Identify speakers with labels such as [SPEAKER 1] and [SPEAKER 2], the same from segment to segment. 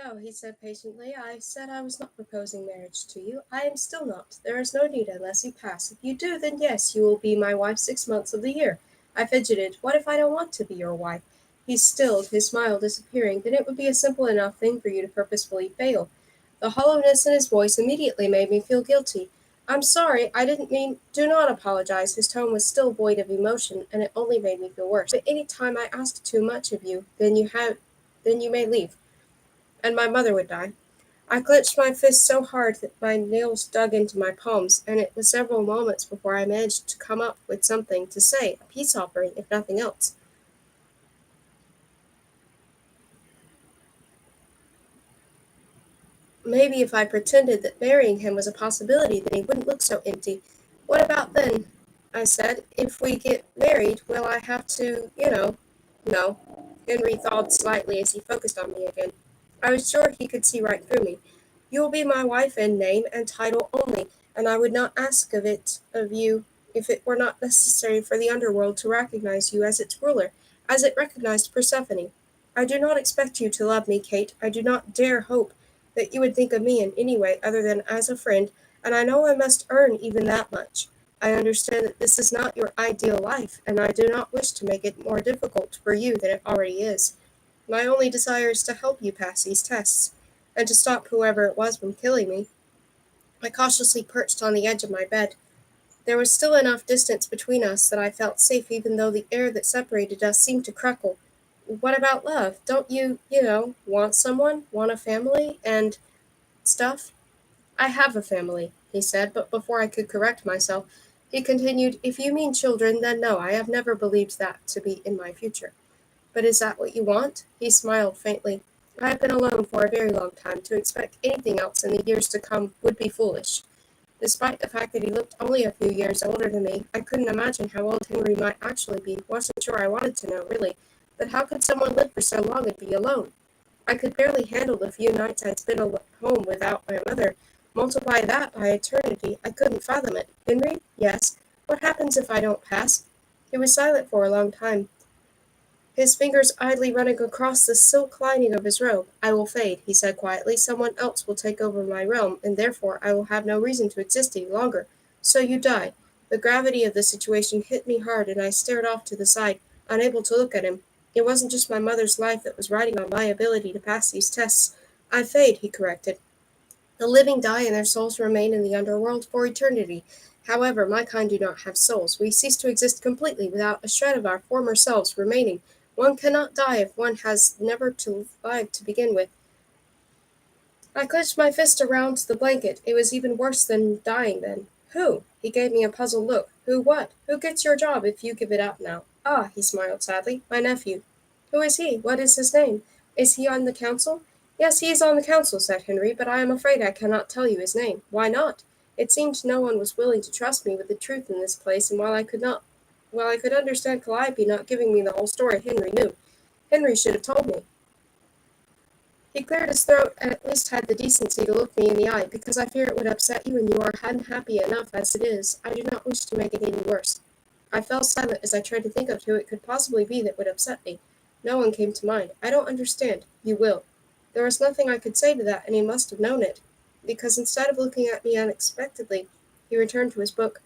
[SPEAKER 1] No, he said patiently. I said I was not proposing marriage to you. I am still not. There is no need unless you pass. If you do, then yes, you will be my wife 6 months of the year. I fidgeted. What if I don't want to be your wife? He stilled, his smile disappearing. Then it would be a simple enough thing for you to purposefully fail. The hollowness in his voice immediately made me feel guilty. I'm sorry, I didn't mean. Do not apologize. His tone was still void of emotion, and it only made me feel worse. But any time I ask too much of you, then you may leave and my mother would die. I clenched my fist so hard that my nails dug into my palms, and it was several moments before I managed to come up with something to say, a peace offering, if nothing else. Maybe if I pretended that marrying him was a possibility, then he wouldn't look so empty. What about then? I said. If we get married, will I have to. No. Henry thawed slightly as he focused on me again. I was sure he could see right through me. You will be my wife in name and title only, and I would not ask of you if it were not necessary for the underworld to recognize you as its ruler, as it recognized Persephone. I do not expect you to love me, Kate. I do not dare hope that you would think of me in any way other than as a friend, and I know I must earn even that much. I understand that this is not your ideal life, and I do not wish to make it more difficult for you than it already is. My only desire is to help you pass these tests, and to stop whoever it was from killing me. I cautiously perched on the edge of my bed. There was still enough distance between us that I felt safe even though the air that separated us seemed to crackle. What about love? Don't you, want someone? Want a family? And stuff? I have a family, he said, but before I could correct myself, he continued, If you mean children, then no, I have never believed that to be in my future. But is that what you want? He smiled faintly. I have been alone for a very long time. To expect anything else in the years to come would be foolish. Despite the fact that he looked only a few years older than me, I couldn't imagine how old Henry might actually be. Wasn't sure I wanted to know, really. But how could someone live for so long and be alone? I could barely handle the few nights I'd spent home without my mother. Multiply that by eternity. I couldn't fathom it. Henry? Yes. What happens if I don't pass? He was silent for a long time, his fingers idly running across the silk lining of his robe. I will fade, he said quietly. Someone else will take over my realm, and therefore I will have no reason to exist any longer. So you die. The gravity of the situation hit me hard, and I stared off to the side, unable to look at him. It wasn't just my mother's life that was riding on my ability to pass these tests. I fade, he corrected. The living die and their souls remain in the underworld for eternity. However, my kind do not have souls. We cease to exist completely without a shred of our former selves remaining. One cannot die if one has never to live to begin with. I clenched my fist around the blanket. It was even worse than dying then. Who? He gave me a puzzled look. Who what? Who gets your job if you give it up now? Ah, he smiled sadly. My nephew. Who is he? What is his name? Is he on the council? Yes, he is on the council, said Henry, but I am afraid I cannot tell you his name. Why not? It seemed no one was willing to trust me with the truth in this place, and while I could understand Calliope not giving me the whole story, Henry knew. Henry should have told me. He cleared his throat and at least had the decency to look me in the eye, because I fear it would upset you and you are unhappy enough as it is. I do not wish to make it any worse. I fell silent as I tried to think of who it could possibly be that would upset me. No one came to mind. I don't understand. You will. There was nothing I could say to that, and he must have known it, because instead of looking at me unexpectedly, he returned to his book.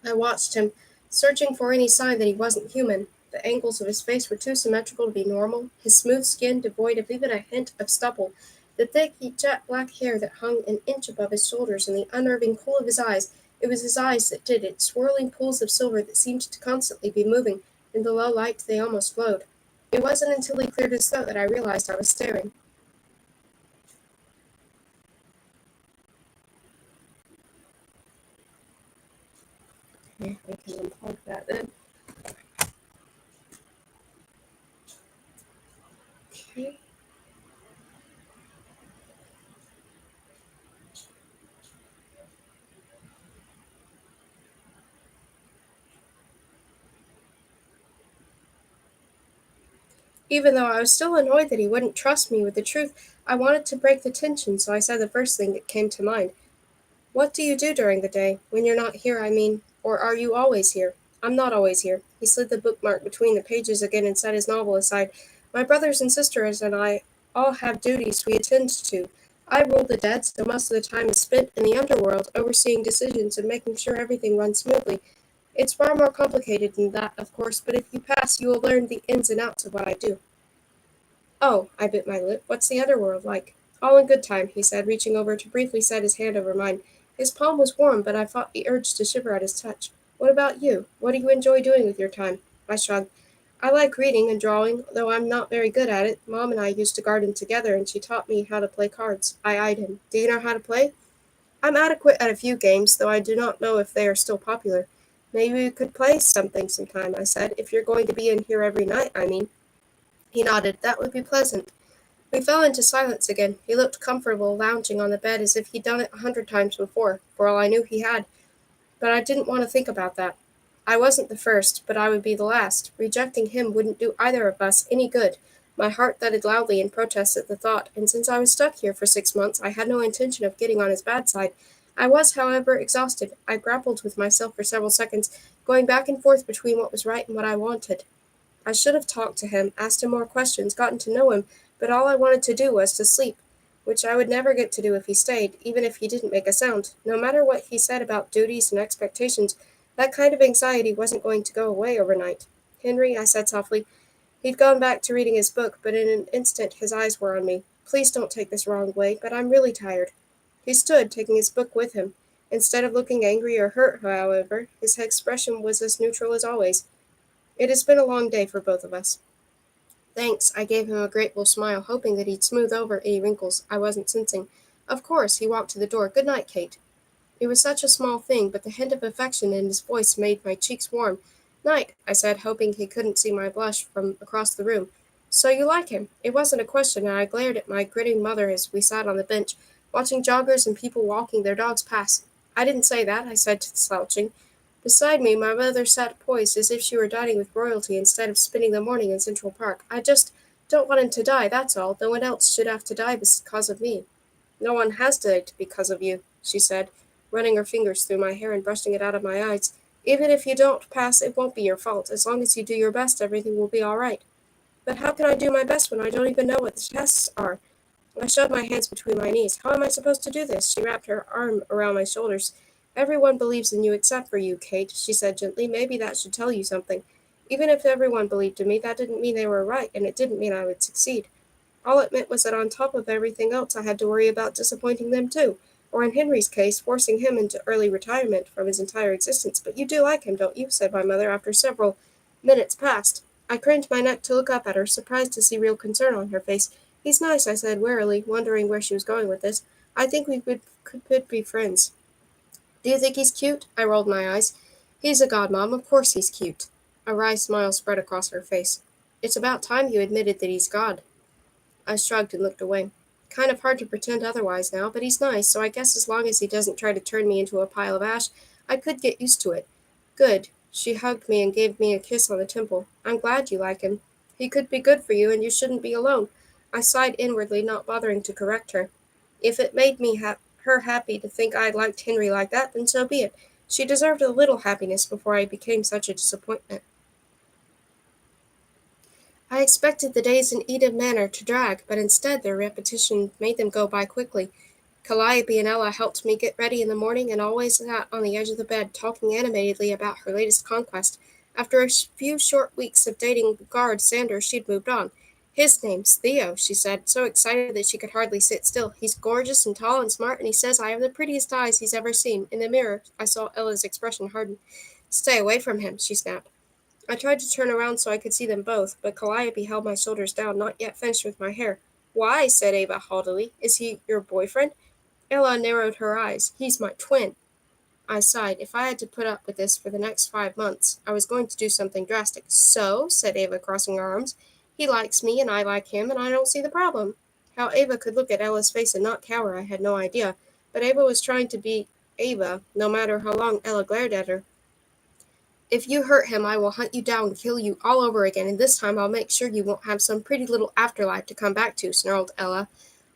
[SPEAKER 1] I watched him, searching for any sign that he wasn't human. The angles of his face were too symmetrical to be normal, his smooth skin devoid of even a hint of stubble, the thick, jet black hair that hung an inch above his shoulders, and the unnerving cool of his eyes. It was his eyes that did it, swirling pools of silver that seemed to constantly be moving. In the low light they almost glowed. It wasn't until he cleared his throat that I realized I was staring. Okay, I can unplug that then. Okay. Even though I was still annoyed that he wouldn't trust me with the truth, I wanted to break the tension, so I said the first thing that came to mind. What do you do during the day? When you're not here, I mean. Or are you always here? I'm not always here. He slid the bookmark between the pages again and set his novel aside. My brothers and sisters and I all have duties we attend to. I rule the dead, so most of the time is spent in the underworld, overseeing decisions and making sure everything runs smoothly. It's far more complicated than that, of course, but if you pass, you will learn the ins and outs of what I do. Oh, I bit my lip. What's the other world like? All in good time, he said, reaching over to briefly set his hand over mine. His palm was warm, but I fought the urge to shiver at his touch. What about you? What do you enjoy doing with your time? I shrugged. I like reading and drawing, though I'm not very good at it. Mom and I used to garden together, and she taught me how to play cards. I eyed him. Do you know how to play? I'm adequate at a few games, though I do not know if they are still popular. Maybe we could play something sometime, I said. If you're going to be in here every night, I mean. He nodded. That would be pleasant. We fell into silence again. He looked comfortable, lounging on the bed as if he'd done it 100 times before. For all I knew, he had. But I didn't want to think about that. I wasn't the first, but I would be the last. Rejecting him wouldn't do either of us any good. My heart thudded loudly in protest at the thought, and since I was stuck here for 6 months, I had no intention of getting on his bad side. I was, however, exhausted. I grappled with myself for several seconds, going back and forth between what was right and what I wanted. I should have talked to him, asked him more questions, gotten to know him, but all I wanted to do was to sleep, which I would never get to do if he stayed, even if he didn't make a sound. No matter what he said about duties and expectations, that kind of anxiety wasn't going to go away overnight. Henry, I said softly. He'd gone back to reading his book, but in an instant his eyes were on me. Please don't take this wrong way, but I'm really tired. He stood, taking his book with him. Instead of looking angry or hurt, however, his expression was as neutral as always. It has been a long day for both of us. Thanks, I gave him a grateful smile, hoping that he'd smooth over any wrinkles I wasn't sensing. Of course, he walked to the door. Good night, Kate. It was such a small thing, but the hint of affection in his voice made my cheeks warm. Night, I said, hoping he couldn't see my blush from across the room. So you like him? It wasn't a question, and I glared at my gritting mother as we sat on the bench, watching joggers and people walking their dogs past. I didn't say that, I said, slouching. Beside me, my mother sat poised as if she were dining with royalty instead of spending the morning in Central Park. I just don't want him to die, that's all. No one else should have to die because of me. No one has died because of you, she said, running her fingers through my hair and brushing it out of my eyes. Even if you don't pass, it won't be your fault. As long as you do your best, everything will be all right. But how can I do my best when I don't even know what the tests are? I shoved my hands between my knees. How am I supposed to do this? She wrapped her arm around my shoulders. Everyone believes in you except for you, Kate, she said gently. Maybe that should tell you something. Even if everyone believed in me, that didn't mean they were right, and it didn't mean I would succeed. All it meant was that on top of everything else, I had to worry about disappointing them too, or in Henry's case, forcing him into early retirement from his entire existence. But you do like him, don't you? Said my mother after several minutes passed. I craned my neck to look up at her, surprised to see real concern on her face. He's nice, I said wearily, wondering where she was going with this. I think we could be friends. Do you think he's cute? I rolled my eyes. He's a god, Mom. Of course he's cute. A wry smile spread across her face. It's about time you admitted that he's God. I shrugged and looked away. Kind of hard to pretend otherwise now, but he's nice, so I guess as long as he doesn't try to turn me into a pile of ash, I could get used to it. Good. She hugged me and gave me a kiss on the temple. I'm glad you like him. He could be good for you, and you shouldn't be alone. I sighed inwardly, not bothering to correct her. If it made her happy to think I liked Henry like that, then so be it. She deserved a little happiness before I became such a disappointment. I expected the days in Eden Manor to drag, but instead their repetition made them go by quickly. Calliope and Ella helped me get ready in the morning and always sat on the edge of the bed talking animatedly about her latest conquest. After a few short weeks of dating the guard Sanders, she'd moved on. His name's Theo, she said, so excited that she could hardly sit still. He's gorgeous and tall and smart, and he says I have the prettiest eyes he's ever seen. In the mirror, I saw Ella's expression harden. Stay away from him, she snapped. I tried to turn around so I could see them both, but Calliope held my shoulders down, not yet finished with my hair. Why? Said Ava haughtily. Is he your boyfriend? Ella narrowed her eyes. He's my twin. I sighed. If I had to put up with this for the next 5 months, I was going to do something drastic. So, said Ava, crossing her arms, he likes me and I like him, and I don't see the problem. How Ava could look at Ella's face and not cower, I had no idea, but Ava was trying to be Ava, no matter how long Ella glared at her. If you hurt him, I will hunt you down and kill you all over again, and this time I'll make sure you won't have some pretty little afterlife to come back to, snarled Ella.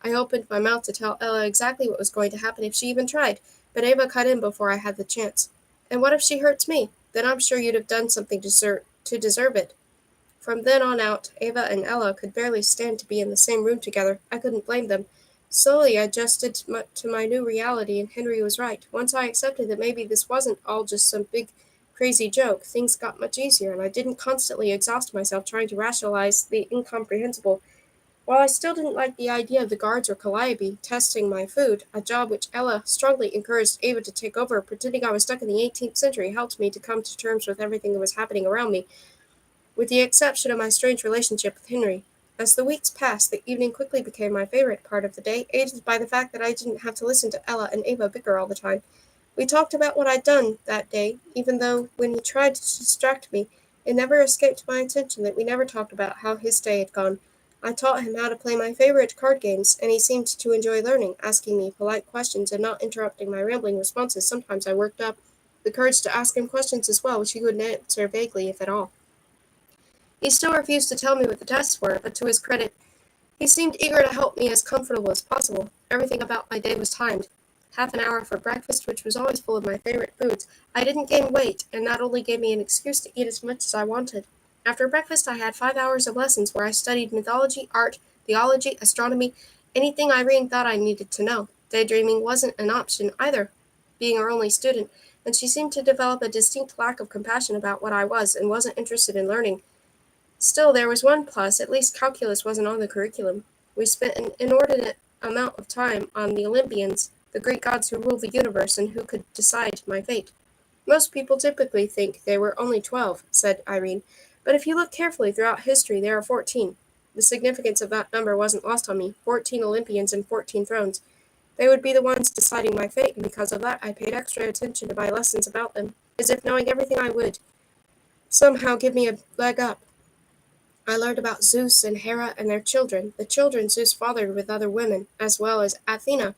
[SPEAKER 1] I opened my mouth to tell Ella exactly what was going to happen if she even tried, but Ava cut in before I had the chance. And what if she hurts me? Then I'm sure you'd have done something to deserve it. From then on out, Ava and Ella could barely stand to be in the same room together. I couldn't blame them. Slowly, I adjusted to my new reality, and Henry was right. Once I accepted that maybe this wasn't all just some big, crazy joke, things got much easier, and I didn't constantly exhaust myself trying to rationalize the incomprehensible. While I still didn't like the idea of the guards or Calliope testing my food, a job which Ella strongly encouraged Ava to take over, pretending I was stuck in the 18th century helped me to come to terms with everything that was happening around me, with the exception of my strange relationship with Henry. As the weeks passed, the evening quickly became my favorite part of the day, aided by the fact that I didn't have to listen to Ella and Ava bicker all the time. We talked about what I'd done that day, even though when he tried to distract me, it never escaped my attention that we never talked about how his day had gone. I taught him how to play my favorite card games, and he seemed to enjoy learning, asking me polite questions and not interrupting my rambling responses. Sometimes I worked up the courage to ask him questions as well, which he would answer vaguely, if at all. He still refused to tell me what the tests were, but to his credit, he seemed eager to help me as comfortable as possible. Everything about my day was timed. Half an hour for breakfast, which was always full of my favorite foods. I didn't gain weight, and that only gave me an excuse to eat as much as I wanted. After breakfast, I had 5 hours of lessons where I studied mythology, art, theology, astronomy, anything Irene thought I needed to know. Daydreaming wasn't an option either, being her only student, and she seemed to develop a distinct lack of compassion about what I was and wasn't interested in learning. Still, there was one plus: at least calculus wasn't on the curriculum. We spent an inordinate amount of time on the Olympians, the Greek gods who ruled the universe and who could decide my fate. Most people typically think they were only 12, said Irene, but if you look carefully throughout history, there are 14. The significance of that number wasn't lost on me. 14 Olympians and 14 thrones. They would be the ones deciding my fate, and because of that, I paid extra attention to my lessons about them, as if knowing everything I would somehow give me a leg up. I learned about Zeus and Hera and their children, the children Zeus fathered with other women, as well as Athena,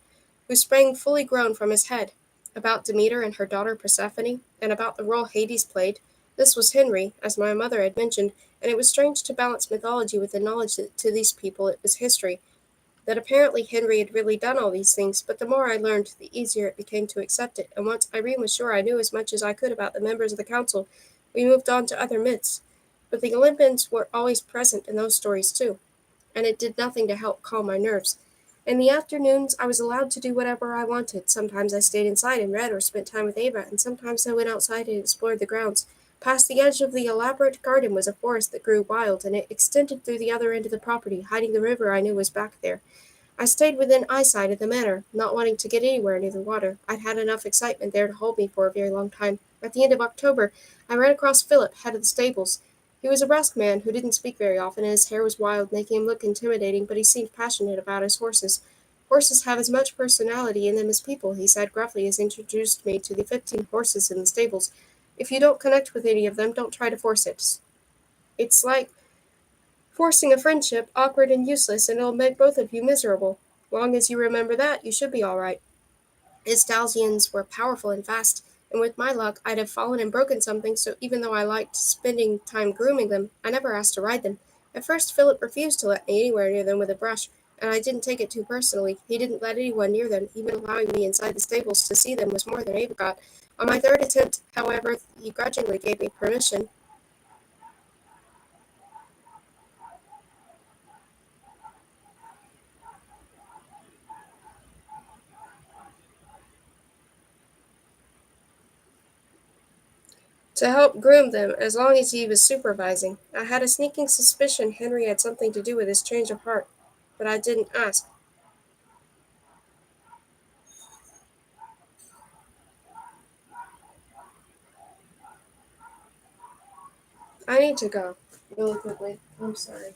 [SPEAKER 1] who sprang fully grown from his head, about Demeter and her daughter Persephone, and about the role Hades played. This was Henry, as my mother had mentioned, and it was strange to balance mythology with the knowledge that to these people it was history, that apparently Henry had really done all these things, but the more I learned, the easier it became to accept it, and once Irene was sure I knew as much as I could about the members of the council, we moved on to other myths. But the Olympians were always present in those stories too, and it did nothing to help calm my nerves. In the afternoons, I was allowed to do whatever I wanted. Sometimes I stayed inside and read or spent time with Ava, and sometimes I went outside and explored the grounds. Past the edge of the elaborate garden was a forest that grew wild, and it extended through the other end of the property, hiding the river I knew was back there. I stayed within eyesight of the manor, not wanting to get anywhere near the water. I'd had enough excitement there to hold me for a very long time. At the end of October, I ran across Philip, head of the stables. He was a brusque man who didn't speak very often, and his hair was wild, making him look intimidating, but he seemed passionate about his horses. Horses have as much personality in them as people, he said gruffly as he introduced me to the 15 horses in the stables. If you don't connect with any of them, don't try to force it. It's like forcing a friendship, awkward and useless, and it'll make both of you miserable. Long as you remember that, you should be all right. His stallions were powerful and fast, and with my luck, I'd have fallen and broken something, so even though I liked spending time grooming them, I never asked to ride them. At first, Philip refused to let me anywhere near them with a brush, and I didn't take it too personally. He didn't let anyone near them, even allowing me inside the stables to see them was more than Ava got. On my third attempt, however, he grudgingly gave me permission. To help groom them, as long as he was supervising. I had a sneaking suspicion Henry had something to do with his change of heart, but I didn't ask. I need to go, really quickly. I'm sorry.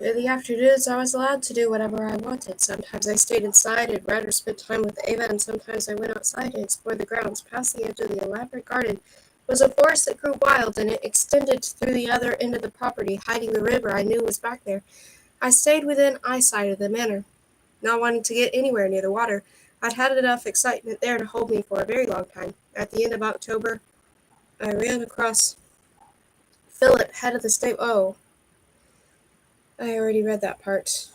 [SPEAKER 1] In the afternoons, I was allowed to do whatever I wanted. Sometimes I stayed inside and read or spent time with Ava, and sometimes I went outside and explored the grounds. Past the edge of the elaborate garden was a forest that grew wild, and it extended through the other end of the property, hiding the river I knew was back there. I stayed within eyesight of the manor, not wanting to get anywhere near the water. I'd had enough excitement there to hold me for a very long time. At the end of October, I ran across Philip, head of the stable. Oh, I already read that part.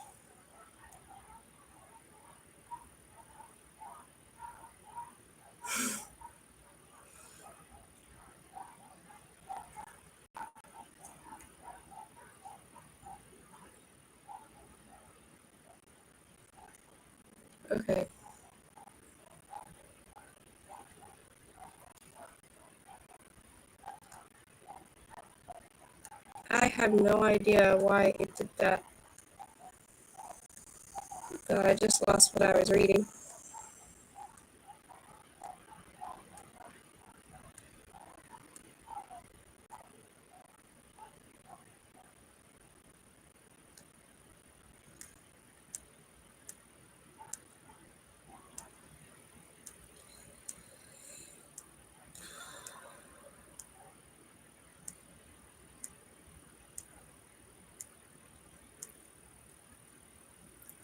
[SPEAKER 1] Okay. I have no idea why it did that, but I just lost what I was reading.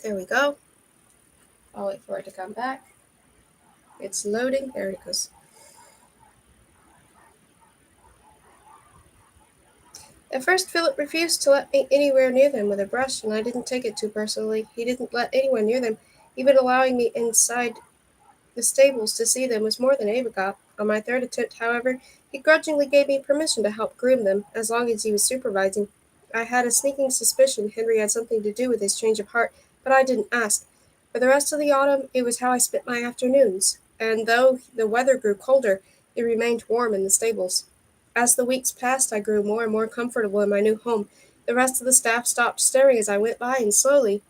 [SPEAKER 1] There we go. I'll wait for it to come back. It's loading. There it goes. At first, Philip refused to let me anywhere near them with a brush, and I didn't take it too personally. He didn't let anyone near them, even allowing me inside the stables to see them was more than Ava got. On my third attempt, however, he grudgingly gave me permission to help groom them, as long as he was supervising. I had a sneaking suspicion Henry had something to do with his change of heart, but I didn't ask. For the rest of the autumn, it was how I spent my afternoons, and though the weather grew colder, it remained warm in the stables. As the weeks passed, I grew more and more comfortable in my new home. The rest of the staff stopped staring as I went by, and slowly,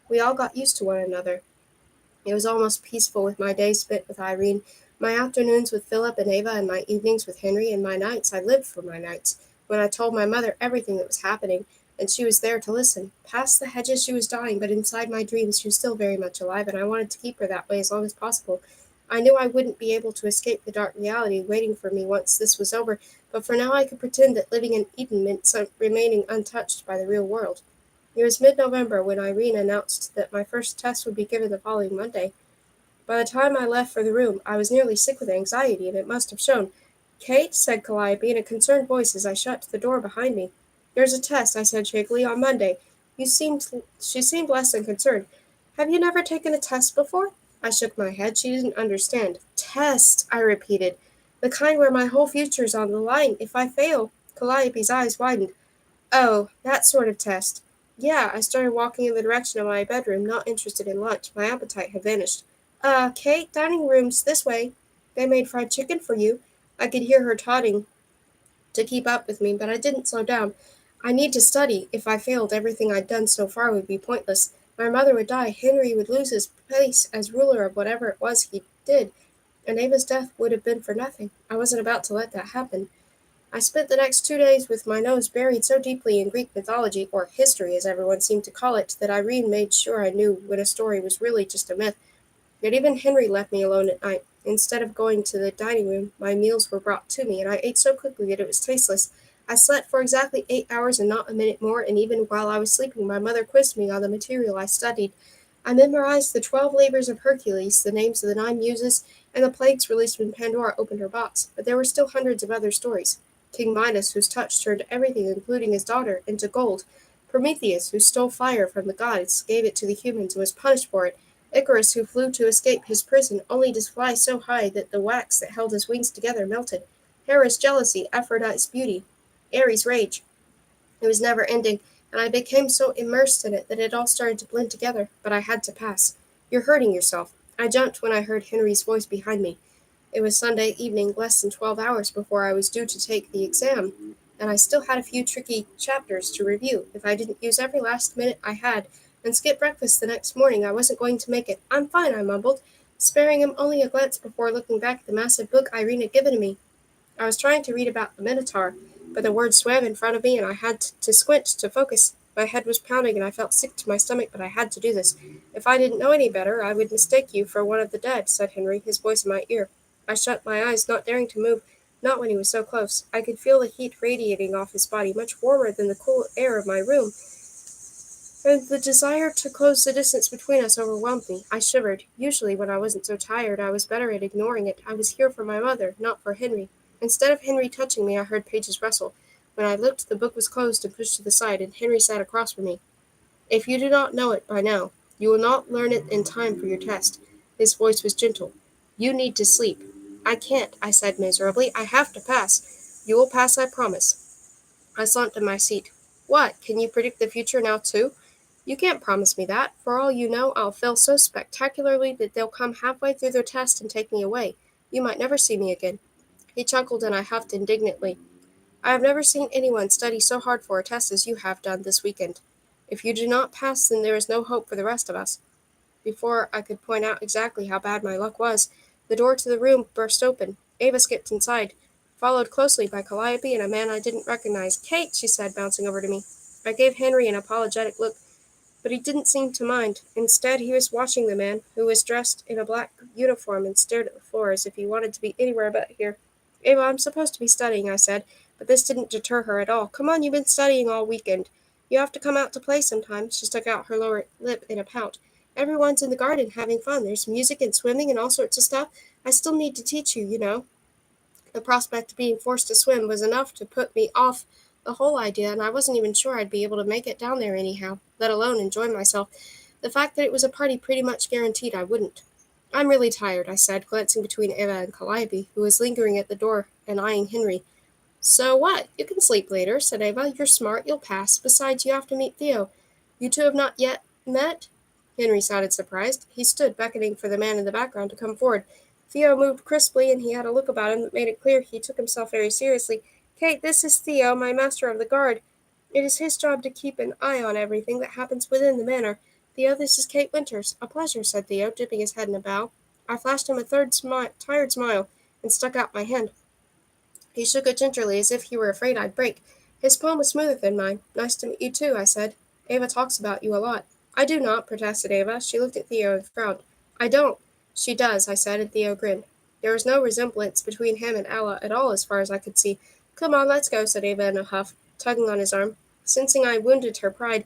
[SPEAKER 1] we all got used to one another. It was almost peaceful with my days spent with Irene, my afternoons with Philip and Ava, and my evenings with Henry, and my nights. I lived for my nights, when I told my mother everything that was happening, and she was there to listen. Past the hedges she was dying, but inside my dreams she was still very much alive, and I wanted to keep her that way as long as possible. I knew I wouldn't be able to escape the dark reality waiting for me once this was over, but for now I could pretend that living in Eden meant remaining untouched by the real world. It was mid-November when Irene announced that my first test would be given the following Monday. By the time I left for the room, I was nearly sick with anxiety, and it must have shown. "Kate," said Calliope in a concerned voice as I shut the door behind me. "There's a test," I said shakily, "on Monday." She seemed less than concerned. "Have you never taken a test before?" I shook my head. She didn't understand. "Test," I repeated. "The kind where my whole future's on the line. If I fail." Calliope's eyes widened. "Oh, that sort of test." "Yeah." I started walking in the direction of my bedroom, not interested in lunch. My appetite had vanished. Kate, dining room's this way. They made fried chicken for you." I could hear her taunting to keep up with me, but I didn't slow down. I need to study. If I failed, everything I'd done so far would be pointless. My mother would die. Henry would lose his place as ruler of whatever it was he did, and Ava's death would have been for nothing. I wasn't about to let that happen. I spent the next 2 days with my nose buried so deeply in Greek mythology, or history as everyone seemed to call it, that Irene made sure I knew when a story was really just a myth. Yet even Henry left me alone at night. Instead of going to the dining room, my meals were brought to me, and I ate so quickly that it was tasteless. I slept for exactly 8 hours and not a minute more, and even while I was sleeping, my mother quizzed me on the material I studied. I memorized the 12 labors of Hercules, the names of the 9 muses, and the plagues released when Pandora opened her box. But there were still hundreds of other stories. King Midas, whose touch turned everything, including his daughter, into gold. Prometheus, who stole fire from the gods, gave it to the humans, and was punished for it. Icarus, who flew to escape his prison, only to fly so high that the wax that held his wings together melted. Hera's jealousy, Aphrodite's beauty, Ares' rage. It was never ending, and I became so immersed in it that it all started to blend together, but I had to pass. "You're hurting yourself." I jumped when I heard Henry's voice behind me. It was Sunday evening, less than 12 hours before I was due to take the exam, and I still had a few tricky chapters to review. If I didn't use every last minute I had and skip breakfast the next morning, I wasn't going to make it. "I'm fine," I mumbled, sparing him only a glance before looking back at the massive book Irene had given me. I was trying to read about the Minotaur, but the words swam in front of me and I had to squint to focus. My head was pounding and I felt sick to my stomach, but I had to do this. If I didn't know any better, I would mistake you for one of the dead, said Henry, his voice in my ear. I shut my eyes, not daring to move, not when he was so close. I could feel the heat radiating off his body, much warmer than the cool air of my room, and the desire to close the distance between us overwhelmed me. I shivered. Usually, when I wasn't so tired, I was better at ignoring it. I was here for my mother, not for Henry. Instead of Henry touching me, I heard pages rustle. When I looked, the book was closed and pushed to the side, and Henry sat across from me. If you do not know it by now, you will not learn it in time for your test. His voice was gentle. You need to sleep. I can't, I said miserably. I have to pass. You will pass, I promise. I slumped in my seat. What? Can you predict the future now, too? You can't promise me that. For all you know, I'll fail so spectacularly that they'll come halfway through their test and take me away. You might never see me again. He chuckled and I huffed indignantly. I have never seen anyone study so hard for a test as you have done this weekend. If you do not pass, then there is no hope for the rest of us. Before I could point out exactly how bad my luck was, the door to the room burst open. Ava skipped inside, followed closely by Calliope and a man I didn't recognize. Kate, she said, bouncing over to me. I gave Henry an apologetic look, but he didn't seem to mind. Instead, he was watching the man, who was dressed in a black uniform, and stared at the floor as if he wanted to be anywhere but here. Ava, I'm supposed to be studying, I said, but this didn't deter her at all. Come on, you've been studying all weekend. You have to come out to play sometime. She stuck out her lower lip in a pout. Everyone's in the garden having fun. There's music and swimming and all sorts of stuff. I still need to teach you, you know. The prospect of being forced to swim was enough to put me off the whole idea, and I wasn't even sure I'd be able to make it down there anyhow, let alone enjoy myself. The fact that it was a party pretty much guaranteed I wouldn't. I'm really tired, I said, glancing between Eva and Calliope, who was lingering at the door and eyeing Henry. So what? You can sleep later, said Ava. You're smart, you'll pass. Besides, you have to meet Theo. You two have not yet met? Henry sounded surprised. He stood, beckoning for the man in the background to come forward. Theo moved crisply, and he had a look about him that made it clear he took himself very seriously. Kate, this is Theo, my master of the guard. It is his job to keep an eye on everything that happens within the manor. Theo, this is Kate Winters. A pleasure, said Theo, dipping his head in a bow. I flashed him a tired smile, and stuck out my hand. He shook it gingerly, as if he were afraid I'd break. His palm was smoother than mine. Nice to meet you, too, I said. Ava talks about you a lot. I do not, protested Ava. She looked at Theo and frowned. I don't. She does, I said, and Theo grinned. There was no resemblance between him and Ella at all as far as I could see. Come on, let's go, said Ava in a huff, tugging on his arm. Sensing I wounded her pride,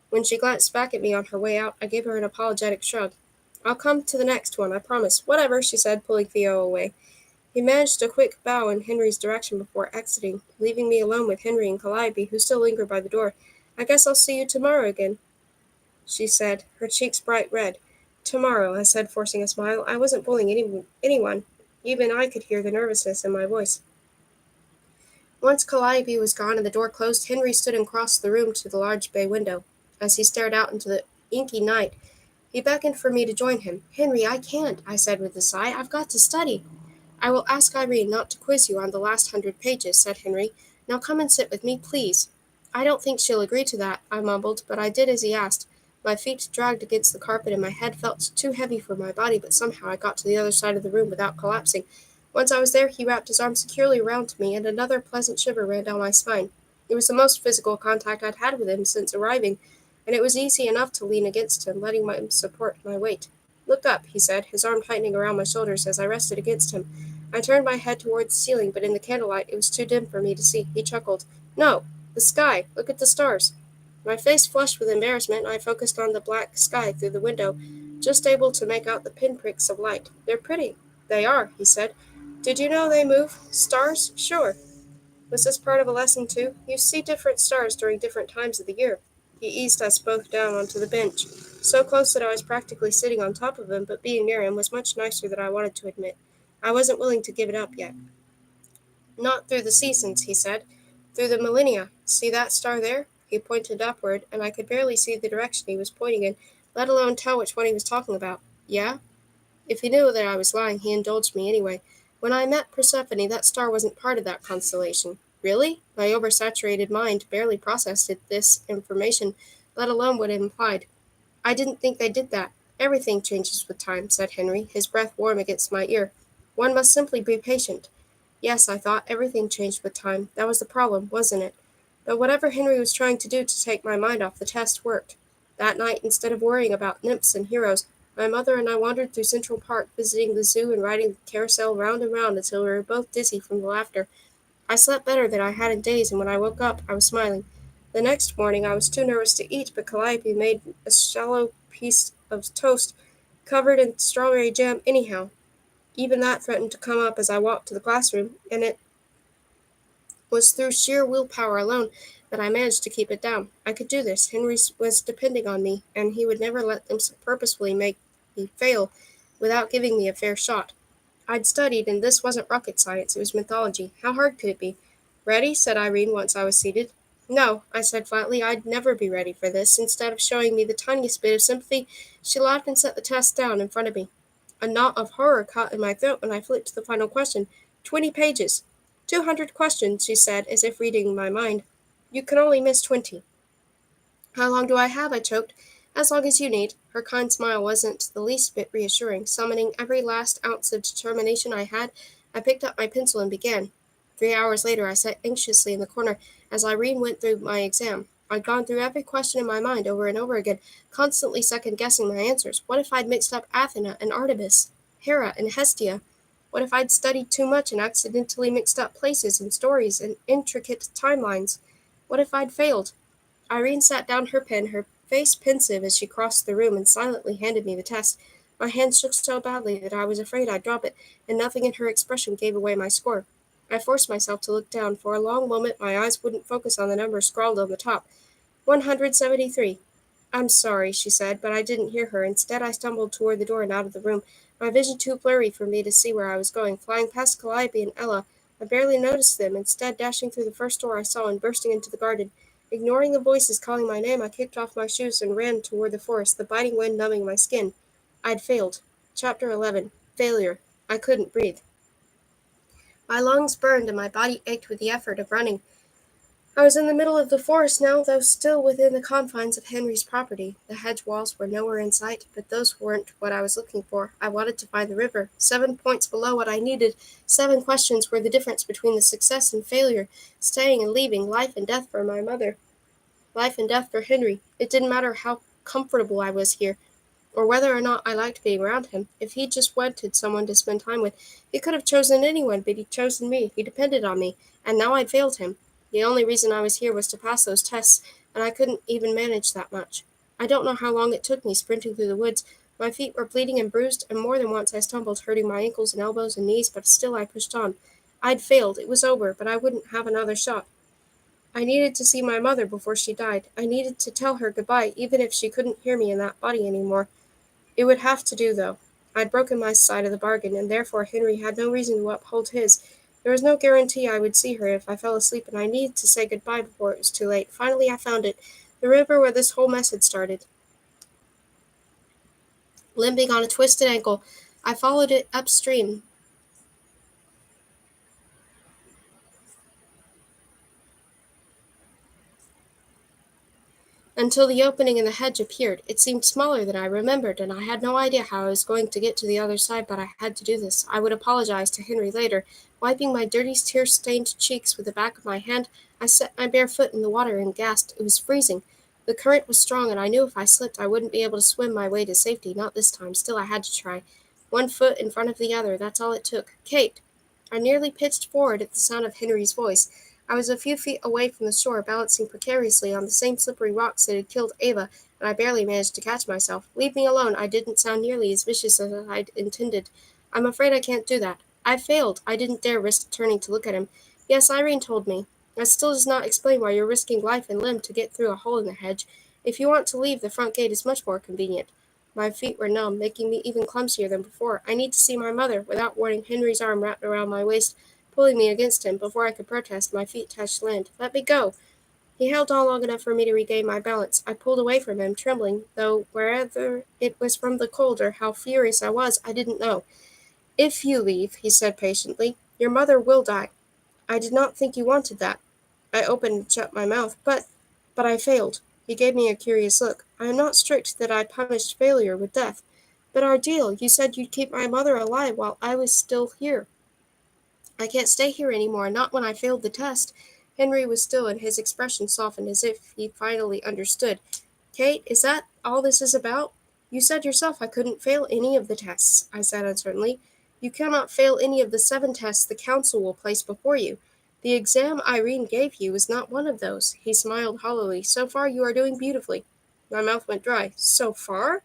[SPEAKER 1] when she glanced back at me on her way out, I gave her an apologetic shrug. I'll come to the next one, I promise. Whatever, she said, pulling Theo away. He managed a quick bow in Henry's direction before exiting, leaving me alone with Henry and Calliope, who still lingered by the door. I guess I'll see you tomorrow again, she said, her cheeks bright red. Tomorrow, I said, forcing a smile. I wasn't bullying anyone. Even I could hear the nervousness in my voice. Once Calliope was gone and the door closed, Henry stood and crossed the room to the large bay window. As he stared out into the inky night, he beckoned for me to join him. Henry, I can't, I said with a sigh. I've got to study. I will ask Irene not to quiz you on the last 100 pages, said Henry. Now come and sit with me, please. I don't think she'll agree to that, I mumbled, but I did as he asked. My feet dragged against the carpet and my head felt too heavy for my body, but somehow I got to the other side of the room without collapsing. Once I was there, he wrapped his arm securely around me, and another pleasant shiver ran down my spine. It was the most physical contact I'd had with him since arriving, and it was easy enough to lean against him, letting him support my weight. Look up, he said, his arm tightening around my shoulders as I rested against him. I turned my head toward the ceiling, but in the candlelight it was too dim for me to see. He chuckled. No, the sky. Look at the stars. My face flushed with embarrassment, and I focused on the black sky through the window, just able to make out the pinpricks of light. They're pretty. They are, he said. Did you know they move? Stars? Sure. Was this part of a lesson, too? You see different stars during different times of the year. He eased us both down onto the bench, so close that I was practically sitting on top of him, but being near him was much nicer than I wanted to admit. I wasn't willing to give it up yet. Not through the seasons, he said. Through the millennia. See that star there? He pointed upward, and I could barely see the direction he was pointing in, let alone tell which one he was talking about. Yeah? If he knew that I was lying, he indulged me anyway. When I met Persephone, that star wasn't part of that constellation. Really? My oversaturated mind barely processed this information, let alone what it implied. I didn't think they did that. Everything changes with time, said Henry, his breath warm against my ear. One must simply be patient. Yes, I thought, everything changed with time. That was the problem, wasn't it? But whatever Henry was trying to do to take my mind off the test worked. That night, instead of worrying about nymphs and heroes, my mother and I wandered through Central Park, visiting the zoo and riding the carousel round and round until we were both dizzy from the laughter. I slept better than I had in days, and when I woke up, I was smiling. The next morning, I was too nervous to eat, but Calliope made a shallow piece of toast covered in strawberry jam anyhow. Even that threatened to come up as I walked to the classroom, and it was through sheer willpower alone that I managed to keep it down. I could do this. Henry was depending on me, and he would never let them purposefully make me fail without giving me a fair shot. I'd studied, and this wasn't rocket science, it was mythology. How hard could it be? Ready? Said Irene once I was seated. No, I said flatly, I'd never be ready for this. Instead of showing me the tiniest bit of sympathy, she laughed and set the test down in front of me. A knot of horror caught in my throat when I flipped to the final question. 20 pages. 200 questions, she said, as if reading my mind. You can only miss 20. How long do I have? I choked. As long as you need. Her kind smile wasn't the least bit reassuring. Summoning every last ounce of determination I had, I picked up my pencil and began. 3 hours later, I sat anxiously in the corner as Irene went through my exam. I'd gone through every question in my mind over and over again, constantly second-guessing my answers. What if I'd mixed up Athena and Artemis, Hera and Hestia? What if I'd studied too much and accidentally mixed up places and stories and intricate timelines? What if I'd failed? Irene sat down her pen, her face pensive as she crossed the room and silently handed me the test. My hand shook so badly that I was afraid I'd drop it, and nothing in her expression gave away my score. I forced myself to look down. For a long moment my eyes wouldn't focus on the number scrawled on the top. 173. I'm sorry, she said, but I didn't hear her. Instead, I stumbled toward the door and out of the room, my vision too blurry for me to see where I was going. Flying past Calliope and Ella, I barely noticed them, instead dashing through the first door I saw and bursting into the garden. Ignoring the voices calling my name, I kicked off my shoes and ran toward the forest, the biting wind numbing my skin. I'd failed. Chapter 11. Failure. I couldn't breathe. My lungs burned and my body ached with the effort of running. I was in the middle of the forest now, though still within the confines of Henry's property. The hedge walls were nowhere in sight, but those weren't what I was looking for. I wanted to find the river. 7 points below what I needed. 7 questions were the difference between the success and failure, staying and leaving, life and death for my mother, life and death for Henry. It didn't matter how comfortable I was here, or whether or not I liked being around him. If he just wanted someone to spend time with, he could have chosen anyone, but he'd chosen me. He depended on me, and now I'd failed him. The only reason I was here was to pass those tests, and I couldn't even manage that much. I don't know how long it took me sprinting through the woods. My feet were bleeding and bruised, and more than once I stumbled, hurting my ankles and elbows and knees, but still I pushed on. I'd failed. It was over, but I wouldn't have another shot. I needed to see my mother before she died. I needed to tell her goodbye, even if she couldn't hear me in that body anymore. It would have to do, though. I'd broken my side of the bargain, and therefore Henry had no reason to uphold his. There was no guarantee I would see her if I fell asleep, and I needed to say goodbye before it was too late. Finally I found it, the river where this whole mess had started. Limping on a twisted ankle, I followed it upstream until the opening in the hedge appeared. It seemed smaller than I remembered, and I had no idea how I was going to get to the other side, but I had to do this. I would apologize to Henry later. Wiping my dirty, tear-stained cheeks with the back of my hand, I set my bare foot in the water and gasped. It was freezing. The current was strong, and I knew if I slipped I wouldn't be able to swim my way to safety, not this time. Still, I had to try. One foot in front of the other, that's all it took. Kate! I nearly pitched forward at the sound of Henry's voice. I was a few feet away from the shore, balancing precariously on the same slippery rocks that had killed Ava, and I barely managed to catch myself. Leave me alone. I didn't sound nearly as vicious as I'd intended. I'm afraid I can't do that. I failed. I didn't dare risk turning to look at him. Yes, Irene told me. That still does not explain why you're risking life and limb to get through a hole in the hedge. If you want to leave, the front gate is much more convenient. My feet were numb, making me even clumsier than before. I need to see my mother. Without warning, Henry's arm wrapped around my waist, pulling me against him. Before I could protest, my feet touched land. Let me go. He held on long enough for me to regain my balance. I pulled away from him, trembling, though whether it was from the cold or how furious I was, I didn't know. If you leave, he said patiently, your mother will die. I did not think you wanted that. I opened and shut my mouth. But I failed. He gave me a curious look. I am not strict that I punished failure with death. But our deal, you said you'd keep my mother alive while I was still here. I can't stay here any more, not when I failed the test. Henry was still, and his expression softened as if he finally understood. Kate, is that all this is about? You said yourself I couldn't fail any of the tests, I said uncertainly. You cannot fail any of the 7 tests the Council will place before you. The exam Irene gave you is not one of those. He smiled hollowly. So far you are doing beautifully. My mouth went dry. So far?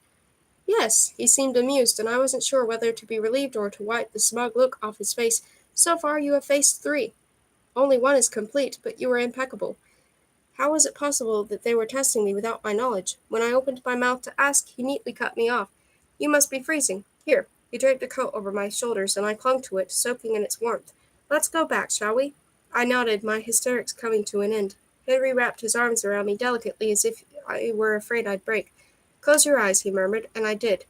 [SPEAKER 1] Yes, he seemed amused, and I wasn't sure whether to be relieved or to wipe the smug look off his face. So far you have faced 3. Only 1 is complete, but you are impeccable. How was it possible that they were testing me without my knowledge? When I opened my mouth to ask, he neatly cut me off. You must be freezing. Here. He draped a coat over my shoulders, and I clung to it, soaking in its warmth. Let's go back, shall we? I nodded, my hysterics coming to an end. Henry wrapped his arms around me delicately as if I were afraid I'd break. Close your eyes, he murmured, and I did.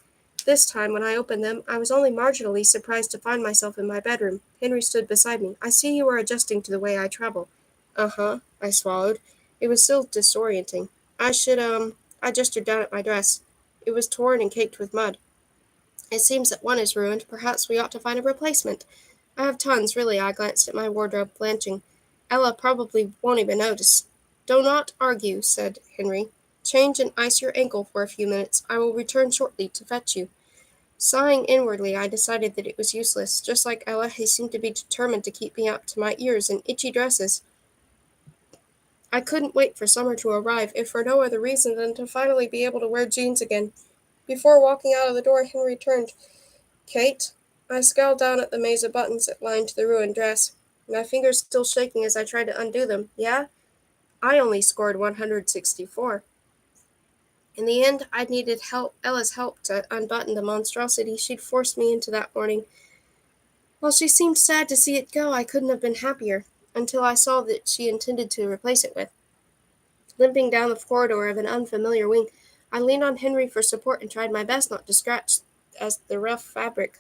[SPEAKER 1] This time, when I opened them, I was only marginally surprised to find myself in my bedroom. Henry stood beside me. I see you are adjusting to the way I travel. Uh-huh, I swallowed. It was still disorienting. I gestured down at my dress. It was torn and caked with mud. It seems that 1 is ruined. Perhaps we ought to find a replacement. I have tons, really. I glanced at my wardrobe, blanching. Ella probably won't even notice. Do not argue, said Henry. Change and ice your ankle for a few minutes. I will return shortly to fetch you. Sighing inwardly, I decided that it was useless. Just like Ella, he seemed to be determined to keep me up to my ears in itchy dresses. I couldn't wait for summer to arrive, if for no other reason than to finally be able to wear jeans again. Before walking out of the door, Henry turned. Kate? I scowled down at the maze of buttons that lined the ruined dress, my fingers still shaking as I tried to undo them. Yeah? I only scored 164. In the end, I needed Ella's help to unbutton the monstrosity she'd forced me into that morning. While she seemed sad to see it go, I couldn't have been happier, until I saw that she intended to replace it with. Limping down the corridor of an unfamiliar wing, I leaned on Henry for support and tried my best not to scratch as the rough fabric.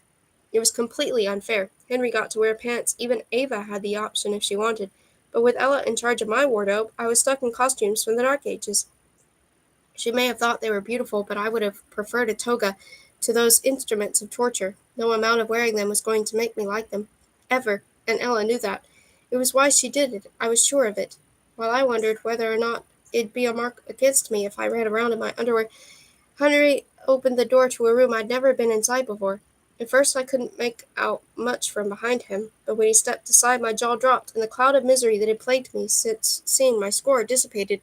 [SPEAKER 1] It was completely unfair. Henry got to wear pants. Even Ava had the option if she wanted. But with Ella in charge of my wardrobe, I was stuck in costumes from the Dark Ages. She may have thought they were beautiful, but I would have preferred a toga to those instruments of torture. No amount of wearing them was going to make me like them. Ever. And Ella knew that. It was why she did it. I was sure of it. While I wondered whether or not it'd be a mark against me if I ran around in my underwear, Henry opened the door to a room I'd never been inside before. At first I couldn't make out much from behind him, but when he stepped aside my jaw dropped, and the cloud of misery that had plagued me since seeing my score dissipated.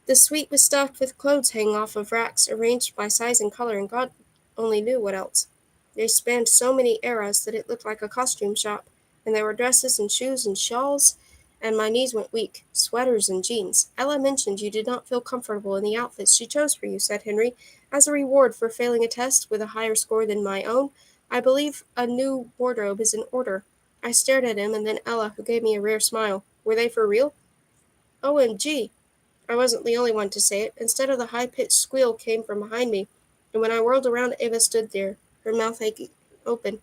[SPEAKER 1] The suite was stuffed with clothes hanging off of racks, arranged by size and color, and God only knew what else. They spanned so many eras that it looked like a costume shop, and there were dresses and shoes and shawls, and my knees went weak. Sweaters and jeans. Ella mentioned you did not feel comfortable in the outfits she chose for you, said Henry. As a reward for failing a test with a higher score than my own, I believe a new wardrobe is in order. I stared at him and then Ella, who gave me a rare smile. Were they for real? OMG! I wasn't the only one to say it. Instead of the high-pitched squeal came from behind me, and when I whirled around, Ava stood there, her mouth open.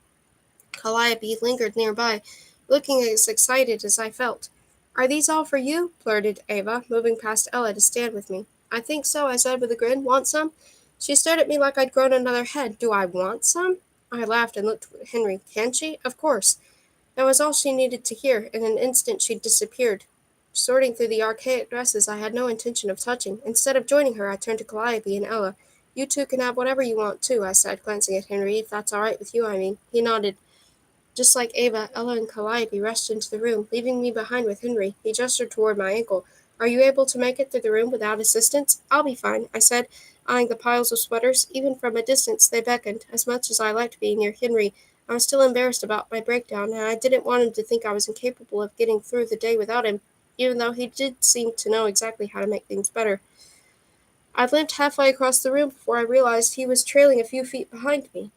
[SPEAKER 1] Calliope lingered nearby, looking as excited as I felt. Are these all for you? Blurted Ava, moving past Ella to stand with me. I think so, I said with a grin. Want some? She stared at me like I'd grown another head. Do I want some? I laughed and looked at Henry. Can she? Of course. That was all she needed to hear. In an instant she'd disappeared. Sorting through the archaic dresses I had no intention of touching. Instead of joining her, I turned to Calliope and Ella. You two can have whatever you want, too, I said, glancing at Henry. If that's all right with you, I mean. He nodded. Just like Ava, Ella and Calliope rushed into the room, leaving me behind with Henry. He gestured toward my ankle. Are you able to make it through the room without assistance? I'll be fine, I said, eyeing the piles of sweaters. Even from a distance they beckoned. As much as I liked being near Henry, I was still embarrassed about my breakdown, and I didn't want him to think I was incapable of getting through the day without him, even though he did seem to know exactly how to make things better. I limped halfway across the room before I realized he was trailing a few feet behind me.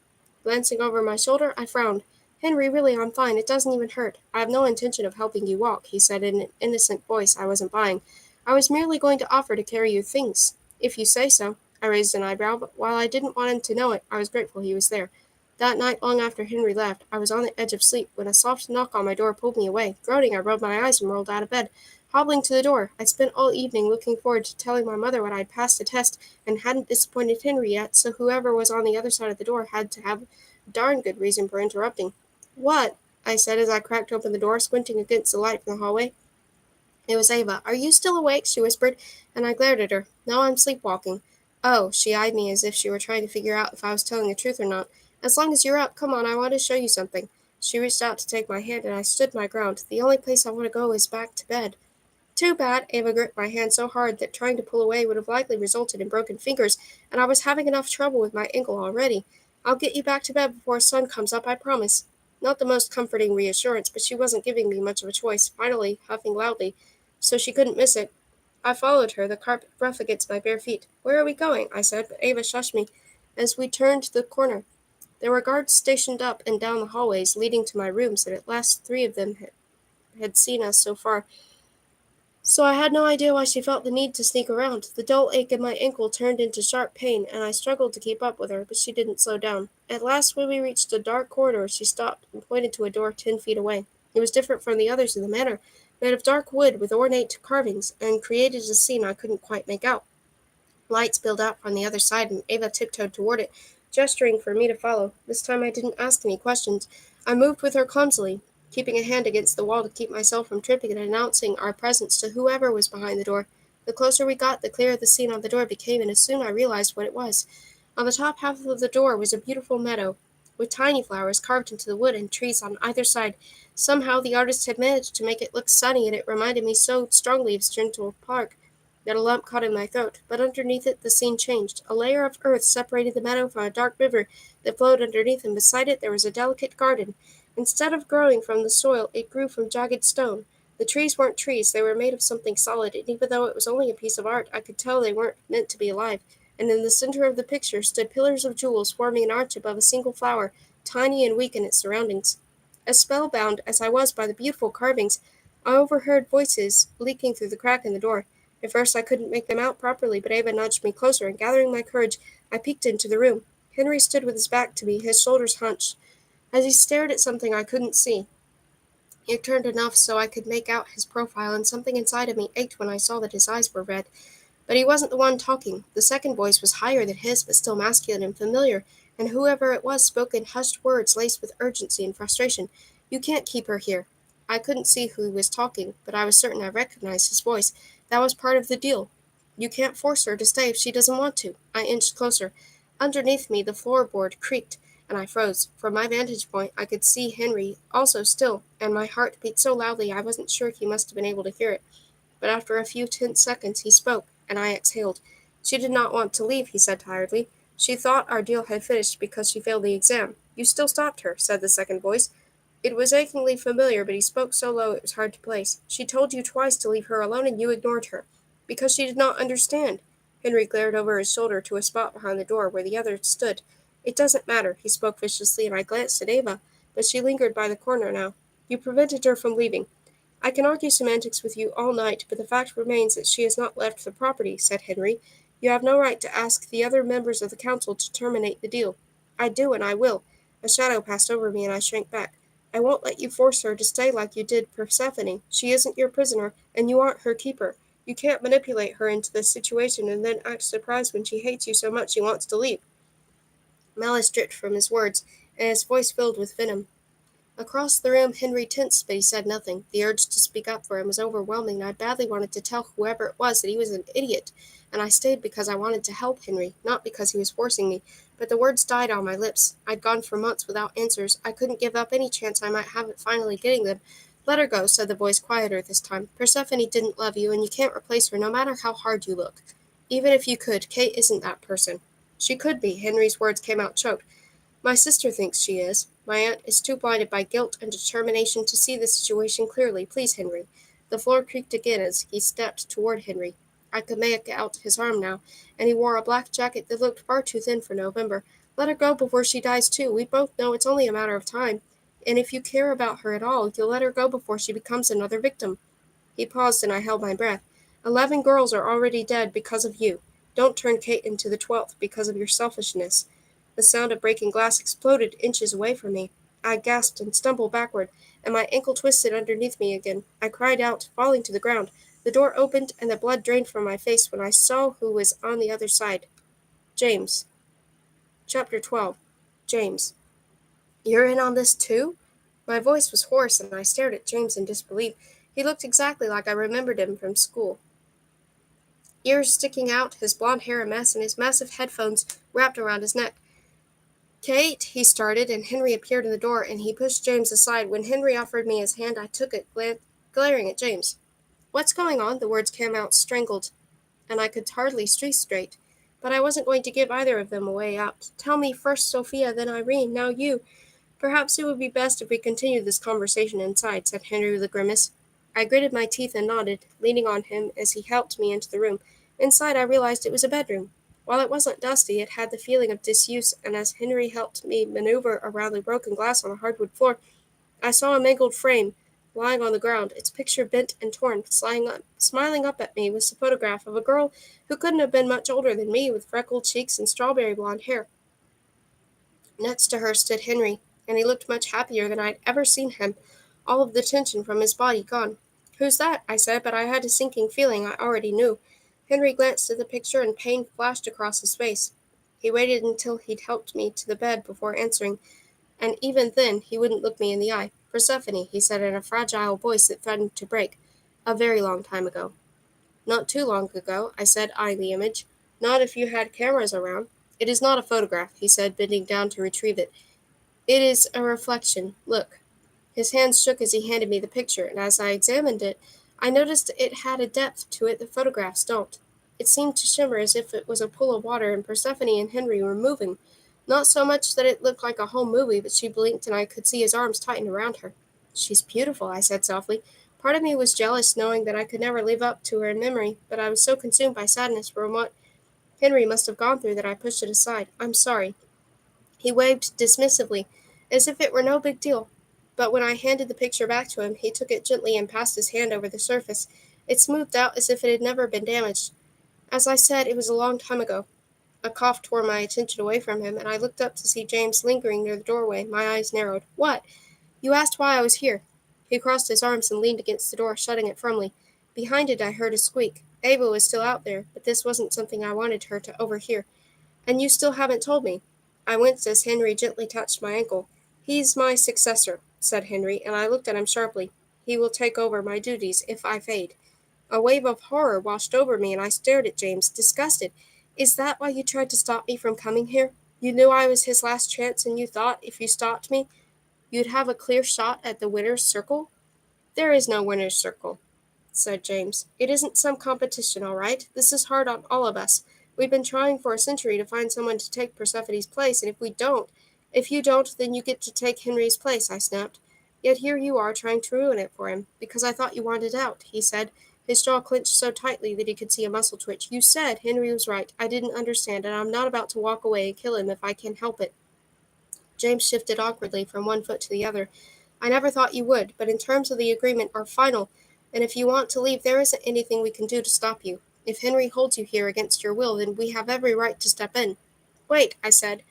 [SPEAKER 1] Glancing over my shoulder, I frowned. Henry, really, I'm fine. It doesn't even hurt. I have no intention of helping you walk, he said in an innocent voice I wasn't buying. I was merely going to offer to carry your things. If you say so. I raised an eyebrow, but while I didn't want him to know it, I was grateful he was there. That night, long after Henry left, I was on the edge of sleep when a soft knock on my door pulled me away. Groaning, I rubbed my eyes and rolled out of bed. Hobbling to the door, I spent all evening looking forward to telling my mother what I'd passed the test and hadn't disappointed Henry yet, so whoever was on the other side of the door had to have a darn good reason for interrupting. What? I said as I cracked open the door, squinting against the light from the hallway. It was Ava. "Are you still awake?" she whispered, and I glared at her. "No, I'm sleepwalking." "Oh," she eyed me as if she were trying to figure out if I was telling the truth or not. "As long as you're up, come on, I want to show you something." She reached out to take my hand, and I stood my ground. "The only place I want to go is back to bed." "Too bad." Ava gripped my hand so hard that trying to pull away would have likely resulted in broken fingers, and I was having enough trouble with my ankle already. "I'll get you back to bed before the sun comes up, I promise." Not the most comforting reassurance, but she wasn't giving me much of a choice, finally huffing loudly, so she couldn't miss it. I followed her, the carpet rough against my bare feet. "Where are we going?" I said, but Ava shushed me. As we turned the corner, there were guards stationed up and down the hallways leading to my rooms, and at last 3 of them had seen us so far, so I had no idea why she felt the need to sneak around. The dull ache in my ankle turned into sharp pain, and I struggled to keep up with her, but she didn't slow down. At last, when we reached a dark corridor, she stopped and pointed to a door 10 feet away. It was different from the others in the manor, made of dark wood with ornate carvings, and created a scene I couldn't quite make out. Light spilled out from the other side, and Ava tiptoed toward it, gesturing for me to follow. This time I didn't ask any questions. I moved with her clumsily, keeping a hand against the wall to keep myself from tripping and announcing our presence to whoever was behind the door. The closer we got, the clearer the scene on the door became, and soon I realized what it was. On the top half of the door was a beautiful meadow, with tiny flowers carved into the wood and trees on either side. Somehow the artist had managed to make it look sunny, and it reminded me so strongly of Gentle Park that a lump caught in my throat, but underneath it the scene changed. A layer of earth separated the meadow from a dark river that flowed underneath, and beside it there was a delicate garden. Instead of growing from the soil, it grew from jagged stone. The trees weren't trees, they were made of something solid, and even though it was only a piece of art, I could tell they weren't meant to be alive. And in the center of the picture stood pillars of jewels forming an arch above a single flower, tiny and weak in its surroundings. As spellbound as I was by the beautiful carvings, I overheard voices leaking through the crack in the door. At first I couldn't make them out properly, but Ava nudged me closer, and gathering my courage, I peeked into the room. Henry stood with his back to me, his shoulders hunched, as he stared at something I couldn't see. It turned enough so I could make out his profile, and something inside of me ached when I saw that his eyes were red. But he wasn't the one talking. The second voice was higher than his, but still masculine and familiar, and whoever it was spoke in hushed words laced with urgency and frustration. "You can't keep her here." I couldn't see who was talking, but I was certain I recognized his voice. That was part of the deal. "You can't force her to stay if she doesn't want to." I inched closer. Underneath me, the floorboard creaked, and I froze. From my vantage point, I could see Henry, also still, and my heart beat so loudly I wasn't sure he must have been able to hear it. But after a few tense seconds he spoke, and I exhaled. "She did not want to leave," he said tiredly. "She thought our deal had finished because she failed the exam." "You still stopped her," said the second voice. It was achingly familiar, but he spoke so low it was hard to place. "She told you twice to leave her alone, and you ignored her. Because she did not understand." Henry glared over his shoulder to a spot behind the door where the other stood. "It doesn't matter," he spoke viciously, and I glanced at Ava, but she lingered by the corner now. "You prevented her from leaving." "I can argue semantics with you all night, but the fact remains that she has not left the property," said Henry. "You have no right to ask the other members of the council to terminate the deal." "I do, and I will." A shadow passed over me, and I shrank back. "I won't let you force her to stay like you did Persephone. She isn't your prisoner, and you aren't her keeper. You can't manipulate her into this situation and then act surprised when she hates you so much she wants to leave." Malice dripped from his words, and his voice filled with venom. Across the room, Henry tensed, but he said nothing. The urge to speak up for him was overwhelming, and I badly wanted to tell whoever it was that he was an idiot. And I stayed because I wanted to help Henry, not because he was forcing me. But the words died on my lips. I'd gone for months without answers. I couldn't give up any chance I might have at finally getting them. "Let her go," said the voice quieter this time. "Persephone didn't love you, and you can't replace her no matter how hard you look. Even if you could, Kate isn't that person." "She could be." Henry's words came out choked. "My sister thinks she is. My aunt is too blinded by guilt and determination to see the situation clearly. Please, Henry." The floor creaked again as he stepped toward Henry. I could make out his arm now, and he wore a black jacket that looked far too thin for November. "Let her go before she dies too. We both know it's only a matter of time. And if you care about her at all, you'll let her go before she becomes another victim." He paused, and I held my breath. 11 girls are already dead because of you. Don't turn Kate into the 12th because of your selfishness." The sound of breaking glass exploded inches away from me. I gasped and stumbled backward, and my ankle twisted underneath me again. I cried out, falling to the ground. The door opened, and the blood drained from my face when I saw who was on the other side. James. Chapter 12. James. "You're in on this too?" My voice was hoarse, and I stared at James in disbelief. He looked exactly like I remembered him from school. Ears sticking out, his blond hair a mess, and his massive headphones wrapped around his neck. Kate, he started, and Henry appeared in the door, and he pushed James aside. When Henry offered me his hand, I took it, glaring at James. What's going on? The words came out strangled, and I could hardly speak straight. But I wasn't going to give either of them a way out. Tell me first, Sophia, then Irene, now you. Perhaps it would be best if we continued this conversation inside, said Henry with a grimace. I gritted my teeth and nodded, leaning on him as he helped me into the room. Inside, I realized it was a bedroom. While it wasn't dusty, it had the feeling of disuse, and as Henry helped me maneuver around the broken glass on the hardwood floor, I saw a mangled frame lying on the ground, its picture bent and torn. Smiling up at me was a photograph of a girl who couldn't have been much older than me, with freckled cheeks and strawberry blonde hair. Next to her stood Henry, and he looked much happier than I'd ever seen him, all of the tension from his body gone. Who's that? I said, but I had a sinking feeling I already knew. Henry glanced at the picture, and pain flashed across his face. He waited until he'd helped me to the bed before answering, and even then he wouldn't look me in the eye. Persephone, he said in a fragile voice that threatened to break. A very long time ago. Not too long ago, I said, eyeing the image. Not if you had cameras around. It is not a photograph, he said, bending down to retrieve it. It is a reflection. Look. His hands shook as he handed me the picture, and as I examined it, I noticed it had a depth to it that photographs don't. It seemed to shimmer as if it was a pool of water, and Persephone and Henry were moving. Not so much that it looked like a whole movie, but she blinked, and I could see his arms tighten around her. She's beautiful, I said softly. Part of me was jealous, knowing that I could never live up to her in memory, but I was so consumed by sadness from what Henry must have gone through that I pushed it aside. I'm sorry. He waved dismissively, as if it were no big deal. But when I handed the picture back to him, he took it gently and passed his hand over the surface. It smoothed out as if it had never been damaged. As I said, it was a long time ago. A cough tore my attention away from him, and I looked up to see James lingering near the doorway. My eyes narrowed. What? You asked why I was here. He crossed his arms and leaned against the door, shutting it firmly. Behind it I heard a squeak. Ava was still out there, but this wasn't something I wanted her to overhear. And you still haven't told me. I winced as Henry gently touched my ankle. He's my successor, said Henry, and I looked at him sharply. He will take over my duties if I fade. A wave of horror washed over me, and I stared at James, disgusted. Is that why you tried to stop me from coming here? You knew I was his last chance, and you thought, if you stopped me, you'd have a clear shot at the winner's circle? There is no winner's circle, said James. It isn't some competition, all right? This is hard on all of us. We've been trying for a century to find someone to take Persephone's place, and if you don't, then you get to take Henry's place, I snapped. Yet here you are trying to ruin it for him, because I thought you wanted out, he said, his jaw clenched so tightly that he could see a muscle twitch. You said Henry was right. I didn't understand, and I'm not about to walk away and kill him if I can help it. James shifted awkwardly from one foot to the other. I never thought you would, but in terms of the agreement are final, and if you want to leave, there isn't anything we can do to stop you. If Henry holds you here against your will, then we have every right to step in. Wait, I said,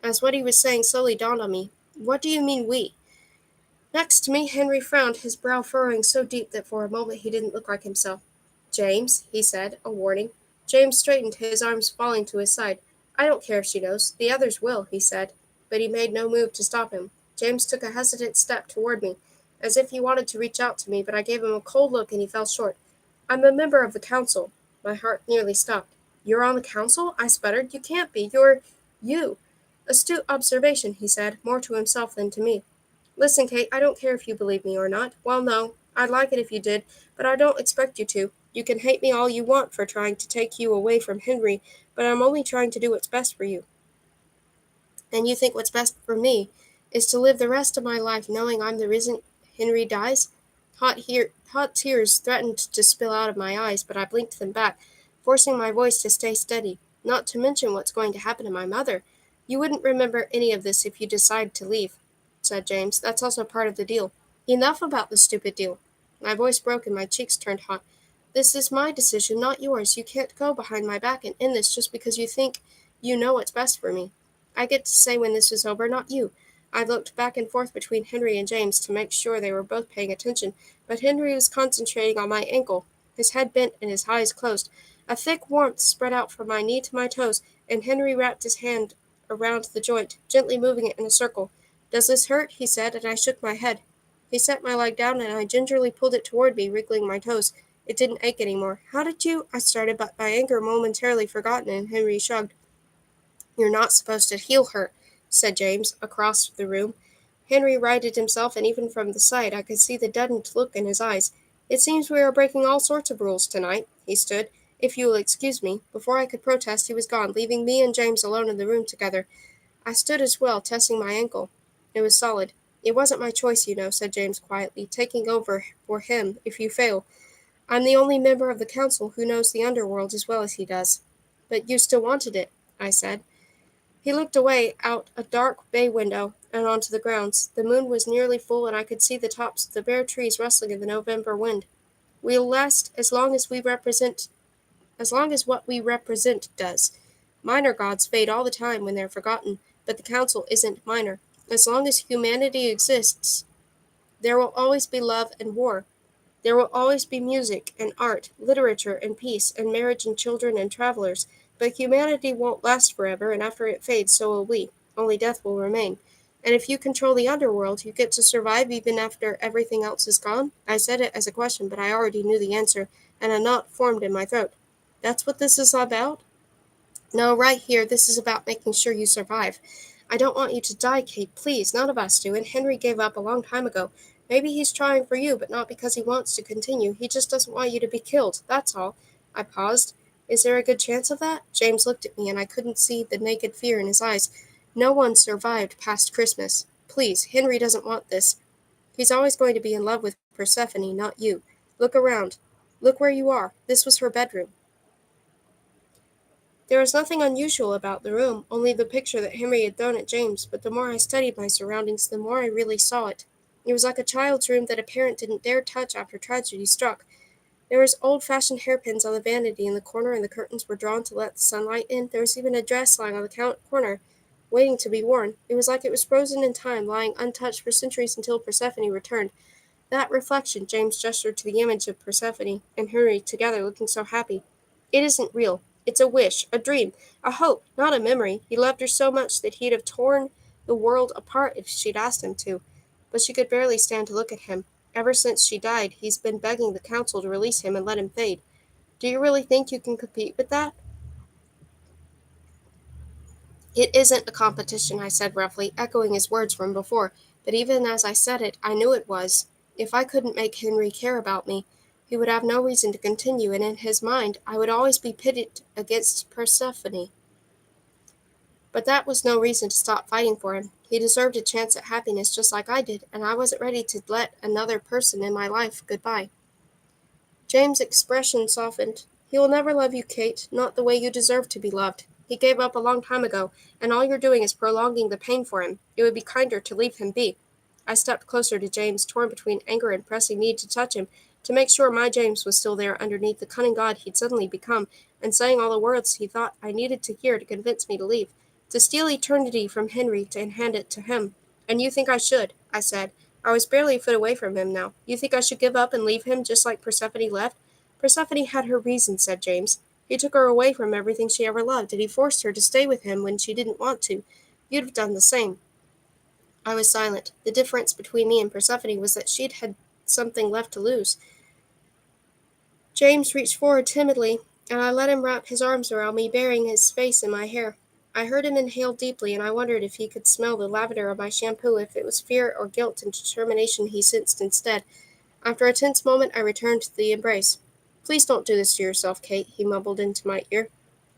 [SPEAKER 1] as what he was saying slowly dawned on me. What do you mean we? Next to me, Henry frowned, his brow furrowing so deep that for a moment he didn't look like himself. James, he said, a warning. James straightened, his arms falling to his side. I don't care if she knows. The others will, he said, but he made no move to stop him. James took a hesitant step toward me, as if he wanted to reach out to me, but I gave him a cold look and he fell short. I'm a member of the council. My heart nearly stopped. You're on the council? I sputtered. You can't be. You. Astute observation, he said, more to himself than to me. Listen, Kate, I don't care if you believe me or not. Well, no, I'd like it if you did, but I don't expect you to. You can hate me all you want for trying to take you away from Henry, but I'm only trying to do what's best for you. And you think what's best for me is to live the rest of my life knowing I'm the reason Henry dies? Hot tears threatened to spill out of my eyes, but I blinked them back, forcing my voice to stay steady, not to mention what's going to happen to my mother. You wouldn't remember any of this if you decide to leave, said James. That's also part of the deal. Enough about the stupid deal. My voice broke and my cheeks turned hot. This is my decision, not yours. You can't go behind my back and end this just because you think you know what's best for me. I get to say when this is over, not you. I looked back and forth between Henry and James to make sure they were both paying attention, but Henry was concentrating on my ankle, his head bent and his eyes closed. A thick warmth spread out from my knee to my toes, and Henry wrapped his hand around the joint, gently moving it in a circle. Does this hurt? He said, and I shook my head. He set my leg down, and I gingerly pulled it toward me, wriggling my toes. It didn't ache any more. "How did you—" I started, but my anger momentarily forgotten, and Henry shrugged. "You're not supposed to heal her," said James, across the room. Henry righted himself, and even from the sight I could see the deadened look in his eyes. "It seems we are breaking all sorts of rules tonight." He stood. "If you will excuse me." Before I could protest, he was gone, leaving me and James alone in the room together. I stood as well, testing my ankle. It was solid. "It wasn't my choice, you know," said James quietly, "taking over for him if you fail. I'm the only member of the council who knows the underworld as well as he does." "But you still wanted it," I said. He looked away out a dark bay window and onto the grounds. The moon was nearly full, and I could see the tops of the bare trees rustling in the November wind. "We'll last as long as what we represent does. Minor gods fade all the time when they're forgotten, but the council isn't minor. As long as humanity exists, there will always be love and war. There will always be music and art, literature and peace, and marriage and children and travelers. But humanity won't last forever, and after it fades, so will we. Only death will remain. And if you control the underworld, you get to survive even after everything else is gone?" I said it as a question, but I already knew the answer, and a knot formed in my throat. "That's what this is about?" "No, right here, this is about making sure you survive. I don't want you to die, Kate, please. None of us do, and Henry gave up a long time ago. Maybe he's trying for you, but not because he wants to continue. He just doesn't want you to be killed, that's all." I paused. "Is there a good chance of that?" James looked at me, and I couldn't see the naked fear in his eyes. "No one survived past Christmas. Please, Henry doesn't want this. He's always going to be in love with Persephone, not you. Look around. Look where you are. This was her bedroom." There was nothing unusual about the room, only the picture that Henry had thrown at James, but the more I studied my surroundings, the more I really saw it. It was like a child's room that a parent didn't dare touch after tragedy struck. There was old-fashioned hairpins on the vanity in the corner, and the curtains were drawn to let the sunlight in. There was even a dress lying on the corner, waiting to be worn. It was like it was frozen in time, lying untouched for centuries until Persephone returned. That reflection, James gestured to the image of Persephone and Henry together looking so happy. "It isn't real. It's a wish, a dream, a hope, not a memory. He loved her so much that he'd have torn the world apart if she'd asked him to." But she could barely stand to look at him. "Ever since she died, he's been begging the council to release him and let him fade. Do you really think you can compete with that?" "It isn't a competition," I said roughly, echoing his words from before, but even as I said it, I knew it was. If I couldn't make Henry care about me, he would have no reason to continue, and in his mind I would always be pitted against Persephone. But that was no reason to stop fighting for him. He deserved a chance at happiness just like I did, and I wasn't ready to let another person in my life goodbye. James' expression softened. "He will never love you, Kate, not the way you deserve to be loved. He gave up a long time ago, and all you're doing is prolonging the pain for him. It would be kinder to leave him be." I stepped closer to James, torn between anger and pressing need to touch him, to make sure my James was still there underneath the cunning god he'd suddenly become, and saying all the words he thought I needed to hear to convince me to leave. To steal eternity from Henry and hand it to him. "And you think I should," I said. I was barely a foot away from him now. "You think I should give up and leave him just like Persephone left?" "Persephone had her reasons," said James. "He took her away from everything she ever loved, and he forced her to stay with him when she didn't want to. You'd have done the same." I was silent. The difference between me and Persephone was that she'd had something left to lose. James reached forward timidly, and I let him wrap his arms around me, burying his face in my hair. I heard him inhale deeply, and I wondered if he could smell the lavender of my shampoo, if it was fear or guilt and determination he sensed instead. After a tense moment, I returned to the embrace. "Please don't do this to yourself, Kate," he mumbled into my ear.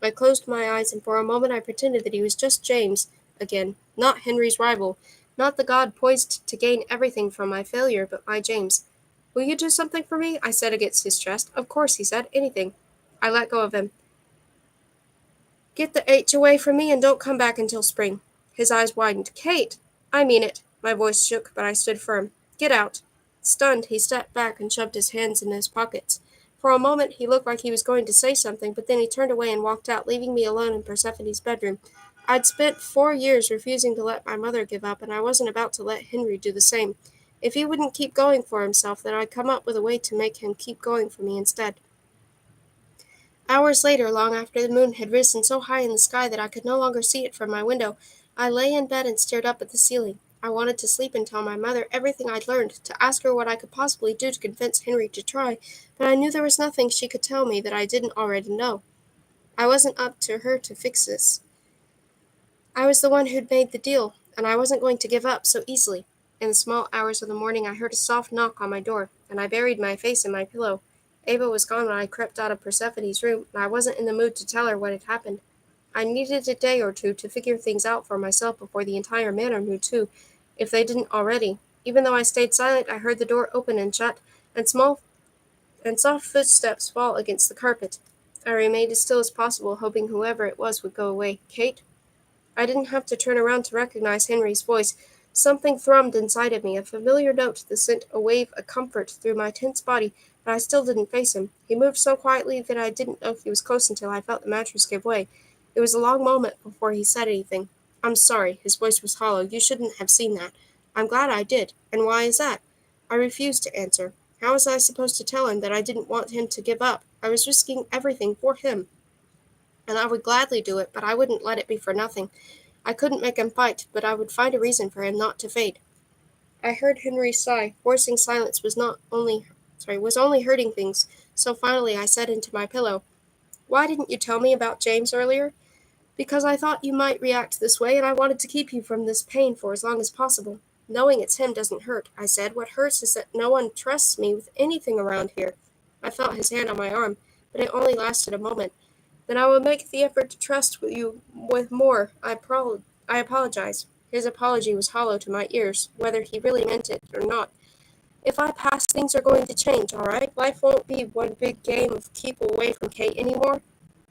[SPEAKER 1] I closed my eyes, and for a moment I pretended that he was just James again, not Henry's rival, not the god poised to gain everything from my failure, but my James. "Will you do something for me?" I said against his chest. "Of course," he said. "Anything." I let go of him. "Get the H away from me and don't come back until spring." His eyes widened. "Kate!" "I mean it." My voice shook, but I stood firm. "Get out." Stunned, he stepped back and shoved his hands in his pockets. For a moment he looked like he was going to say something, but then he turned away and walked out, leaving me alone in Persephone's bedroom. I'd spent 4 years refusing to let my mother give up, and I wasn't about to let Henry do the same. If he wouldn't keep going for himself, then I'd come up with a way to make him keep going for me instead. Hours later, long after the moon had risen so high in the sky that I could no longer see it from my window, I lay in bed and stared up at the ceiling. I wanted to sleep and tell my mother everything I'd learned, to ask her what I could possibly do to convince Henry to try, but I knew there was nothing she could tell me that I didn't already know. I wasn't up to her to fix this. I was the one who'd made the deal, and I wasn't going to give up so easily. In the small hours of the morning I heard a soft knock on my door, and I buried my face in my pillow. Ava was gone when I crept out of Persephone's room, and I wasn't in the mood to tell her what had happened. I needed a day or two to figure things out for myself before the entire manor knew too, if they didn't already. Even though I stayed silent, I heard the door open and shut, and soft footsteps fall against the carpet. I remained as still as possible, hoping whoever it was would go away. Kate? I didn't have to turn around to recognize Henry's voice. Something thrummed inside of me, a familiar note that sent a wave of comfort through my tense body, but I still didn't face him. He moved so quietly that I didn't know he was close until I felt the mattress give way. It was a long moment before he said anything. I'm sorry. His voice was hollow. You shouldn't have seen that. I'm glad I did. And why is that? I refused to answer. How was I supposed to tell him that I didn't want him to give up? I was risking everything for him, and I would gladly do it, but I wouldn't let it be for nothing. I couldn't make him fight, but I would find a reason for him not to fade. I heard Henry sigh. Forcing silence was only hurting things. So finally I said into my pillow, "Why didn't you tell me about James earlier?" "Because I thought you might react this way, and I wanted to keep you from this pain for as long as possible. Knowing it's him doesn't hurt," I said. "What hurts is that no one trusts me with anything around here." I felt his hand on my arm, but it only lasted a moment. "Then I will make the effort to trust you with more. I apologize." His apology was hollow to my ears, whether he really meant it or not. "If I pass, things are going to change, all right? Life won't be one big game of keep away from Kate anymore.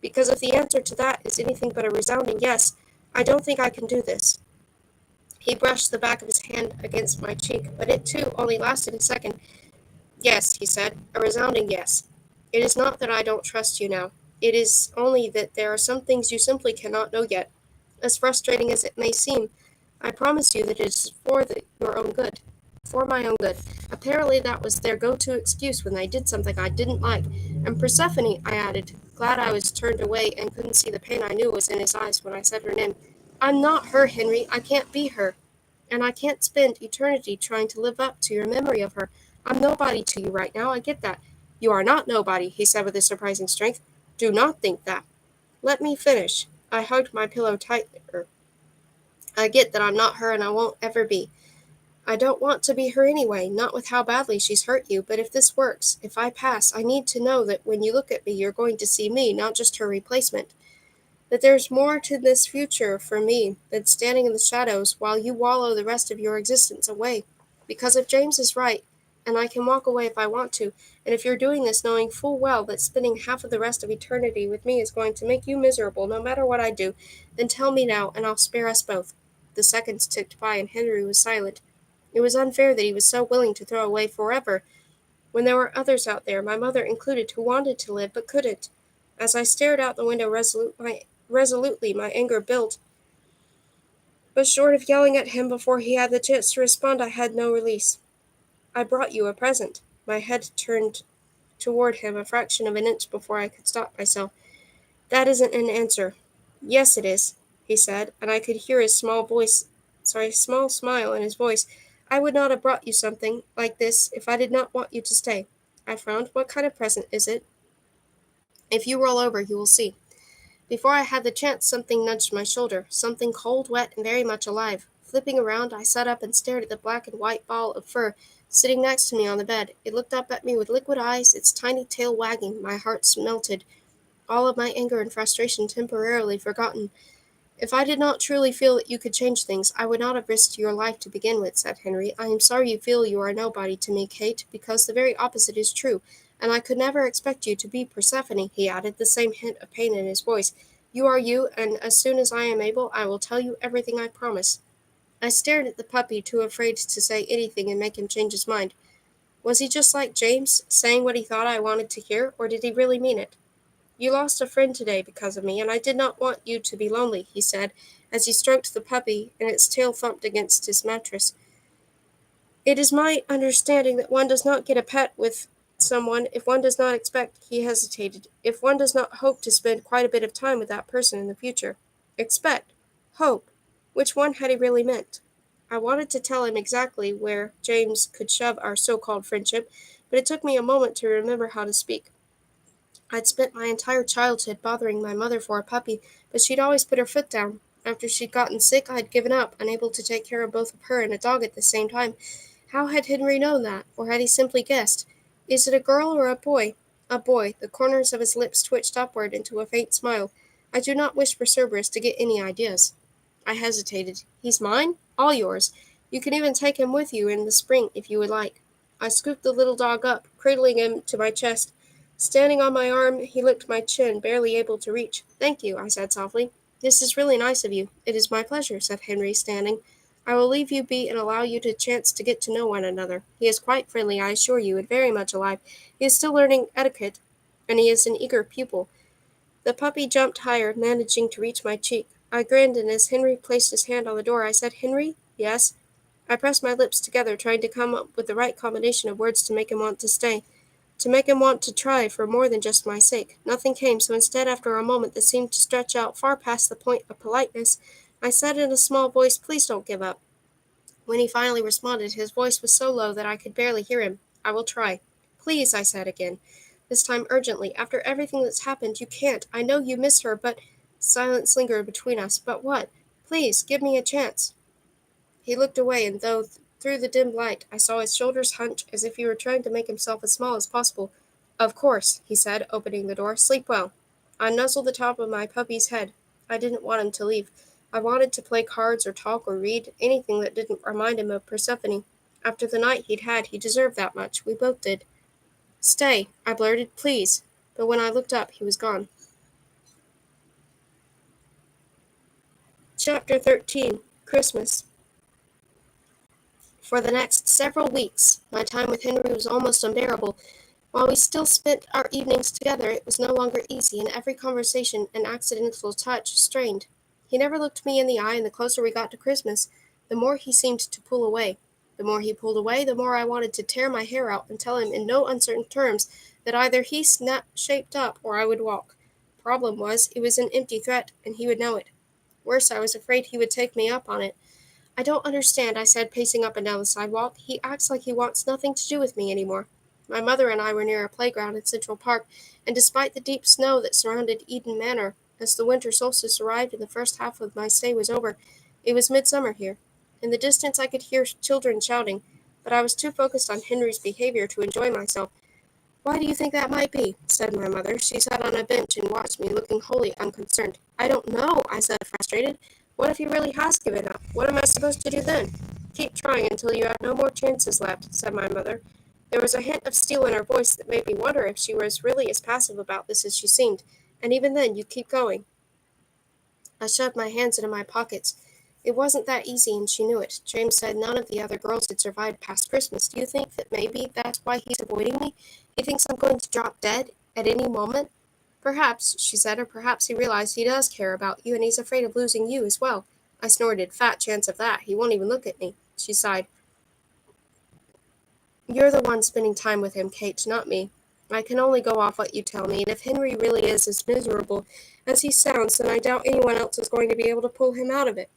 [SPEAKER 1] Because if the answer to that is anything but a resounding yes, I don't think I can do this." He brushed the back of his hand against my cheek, but it too only lasted a second. "Yes," he said, "a resounding yes. It is not that I don't trust you now. It is only that there are some things you simply cannot know yet. As frustrating as it may seem, I promise you that it is for your own good. For my own good." Apparently that was their go-to excuse when they did something I didn't like. "And Persephone," I added, glad I was turned away and couldn't see the pain I knew was in his eyes when I said her name. "I'm not her, Henry. I can't be her. And I can't spend eternity trying to live up to your memory of her. I'm nobody to you right now. I get that." "You are not nobody," he said with a surprising strength. "Do not think that. Let me finish." I hugged my pillow tighter. "I get that I'm not her and I won't ever be. I don't want to be her anyway, not with how badly she's hurt you, but if this works, if I pass, I need to know that when you look at me, you're going to see me, not just her replacement. That there's more to this future for me than standing in the shadows while you wallow the rest of your existence away. Because if James is right, and I can walk away if I want to, and if you're doing this knowing full well that spending half of the rest of eternity with me is going to make you miserable no matter what I do, then tell me now, and I'll spare us both." The seconds ticked by, and Henry was silent. It was unfair that he was so willing to throw away forever, when there were others out there, my mother included, who wanted to live but couldn't. As I stared out the window resolutely, my anger built, but short of yelling at him before he had the chance to respond, I had no release. "I brought you a present." My head turned toward him a fraction of an inch before I could stop myself. "That isn't an answer." "Yes, it is," he said, and I could hear his small smile in his voice. "I would not have brought you something like this if I did not want you to stay." I frowned. "What kind of present is it?" "If you roll over, you will see." Before I had the chance, something nudged my shoulder, something cold, wet, and very much alive. Flipping around, I sat up and stared at the black and white ball of fur sitting next to me on the bed. It looked up at me with liquid eyes, its tiny tail wagging. My heart melted, all of my anger and frustration temporarily forgotten. "If I did not truly feel that you could change things, I would not have risked your life to begin with," said Henry. "I am sorry you feel you are nobody to me, Kate, because the very opposite is true, and I could never expect you to be Persephone," he added, the same hint of pain in his voice. "You are you, and as soon as I am able, I will tell you everything, I promise." I stared at the puppy, too afraid to say anything and make him change his mind. Was he just like James, saying what he thought I wanted to hear, or did he really mean it? "You lost a friend today because of me, and I did not want you to be lonely," he said, as he stroked the puppy and its tail thumped against his mattress. "It is my understanding that one does not get a pet with someone if one does not expect," he hesitated, "if one does not hope to spend quite a bit of time with that person in the future." Expect. Hope. Which one had he really meant? I wanted to tell him exactly where James could shove our so-called friendship, but it took me a moment to remember how to speak. I'd spent my entire childhood bothering my mother for a puppy, but she'd always put her foot down. After she'd gotten sick, I'd given up, unable to take care of both of her and a dog at the same time. How had Henry known that, or had he simply guessed? Is it a girl or a boy? A boy. The corners of his lips twitched upward into a faint smile. I do not wish for Cerberus to get any ideas. I hesitated. He's mine? All yours. You can even take him with you in the spring if you would like. I scooped the little dog up, cradling him to my chest. Standing on my arm, he licked my chin, barely able to reach. "Thank you," I said softly. "This is really nice of you." "It is my pleasure," said Henry, standing. "I will leave you be and allow you a chance to get to know one another. He is quite friendly, I assure you, and very much alive. He is still learning etiquette, and he is an eager pupil." The puppy jumped higher, managing to reach my cheek. I grinned, and as Henry placed his hand on the door, I said, "Henry?" "Yes?" I pressed my lips together, trying to come up with the right combination of words to make him want to stay, to make him want to try for more than just my sake. Nothing came, so instead, after a moment that seemed to stretch out far past the point of politeness, I said in a small voice, "Please don't give up." When he finally responded, his voice was so low that I could barely hear him. "I will try." "Please," I said again, this time urgently. "After everything that's happened, you can't. I know you miss her, but—" Silence lingered between us. "But what? Please, give me a chance." He looked away, and though through the dim light I saw his shoulders hunch as if he were trying to make himself as small as possible. "Of course," he said, opening the door. "Sleep well." I nuzzled the top of my puppy's head. I didn't want him to leave. I wanted to play cards or talk or read, anything that didn't remind him of Persephone. After the night he'd had, he deserved that much. We both did. "Stay," I blurted, "please." But when I looked up, he was gone. Chapter 13. Christmas. For the next several weeks, my time with Henry was almost unbearable. While we still spent our evenings together, it was no longer easy, and every conversation and accidental touch strained. He never looked me in the eye, and the closer we got to Christmas, the more he seemed to pull away. The more he pulled away, the more I wanted to tear my hair out and tell him in no uncertain terms that either he shaped up or I would walk. Problem was, it was an empty threat, and he would know it. Worse, I was afraid he would take me up on it. "I don't understand," I said, pacing up and down the sidewalk. "He acts like he wants nothing to do with me any more." My mother and I were near a playground in Central Park, and despite the deep snow that surrounded Eden Manor, as the winter solstice arrived and the first half of my stay was over, it was midsummer here. In the distance I could hear children shouting, but I was too focused on Henry's behavior to enjoy myself. "Why do you think that might be?" said my mother. She sat on a bench and watched me, looking wholly unconcerned. "I don't know," I said, frustrated. "What if he really has given up? What am I supposed to do then?" "Keep trying until you have no more chances left," said my mother. There was a hint of steel in her voice that made me wonder if she was really as passive about this as she seemed. "And even then, you keep going." I shoved my hands into my pockets. It wasn't that easy, and she knew it. James said none of the other girls had survived past Christmas. Do you think that maybe that's why he's avoiding me? He thinks I'm going to drop dead at any moment? "Perhaps," she said, "or perhaps he realized he does care about you, and he's afraid of losing you as well." I snorted. "Fat chance of that. He won't even look at me." She sighed. "You're the one spending time with him, Kate, not me. I can only go off what you tell me, and if Henry really is as miserable as he sounds, then I doubt anyone else is going to be able to pull him out of it."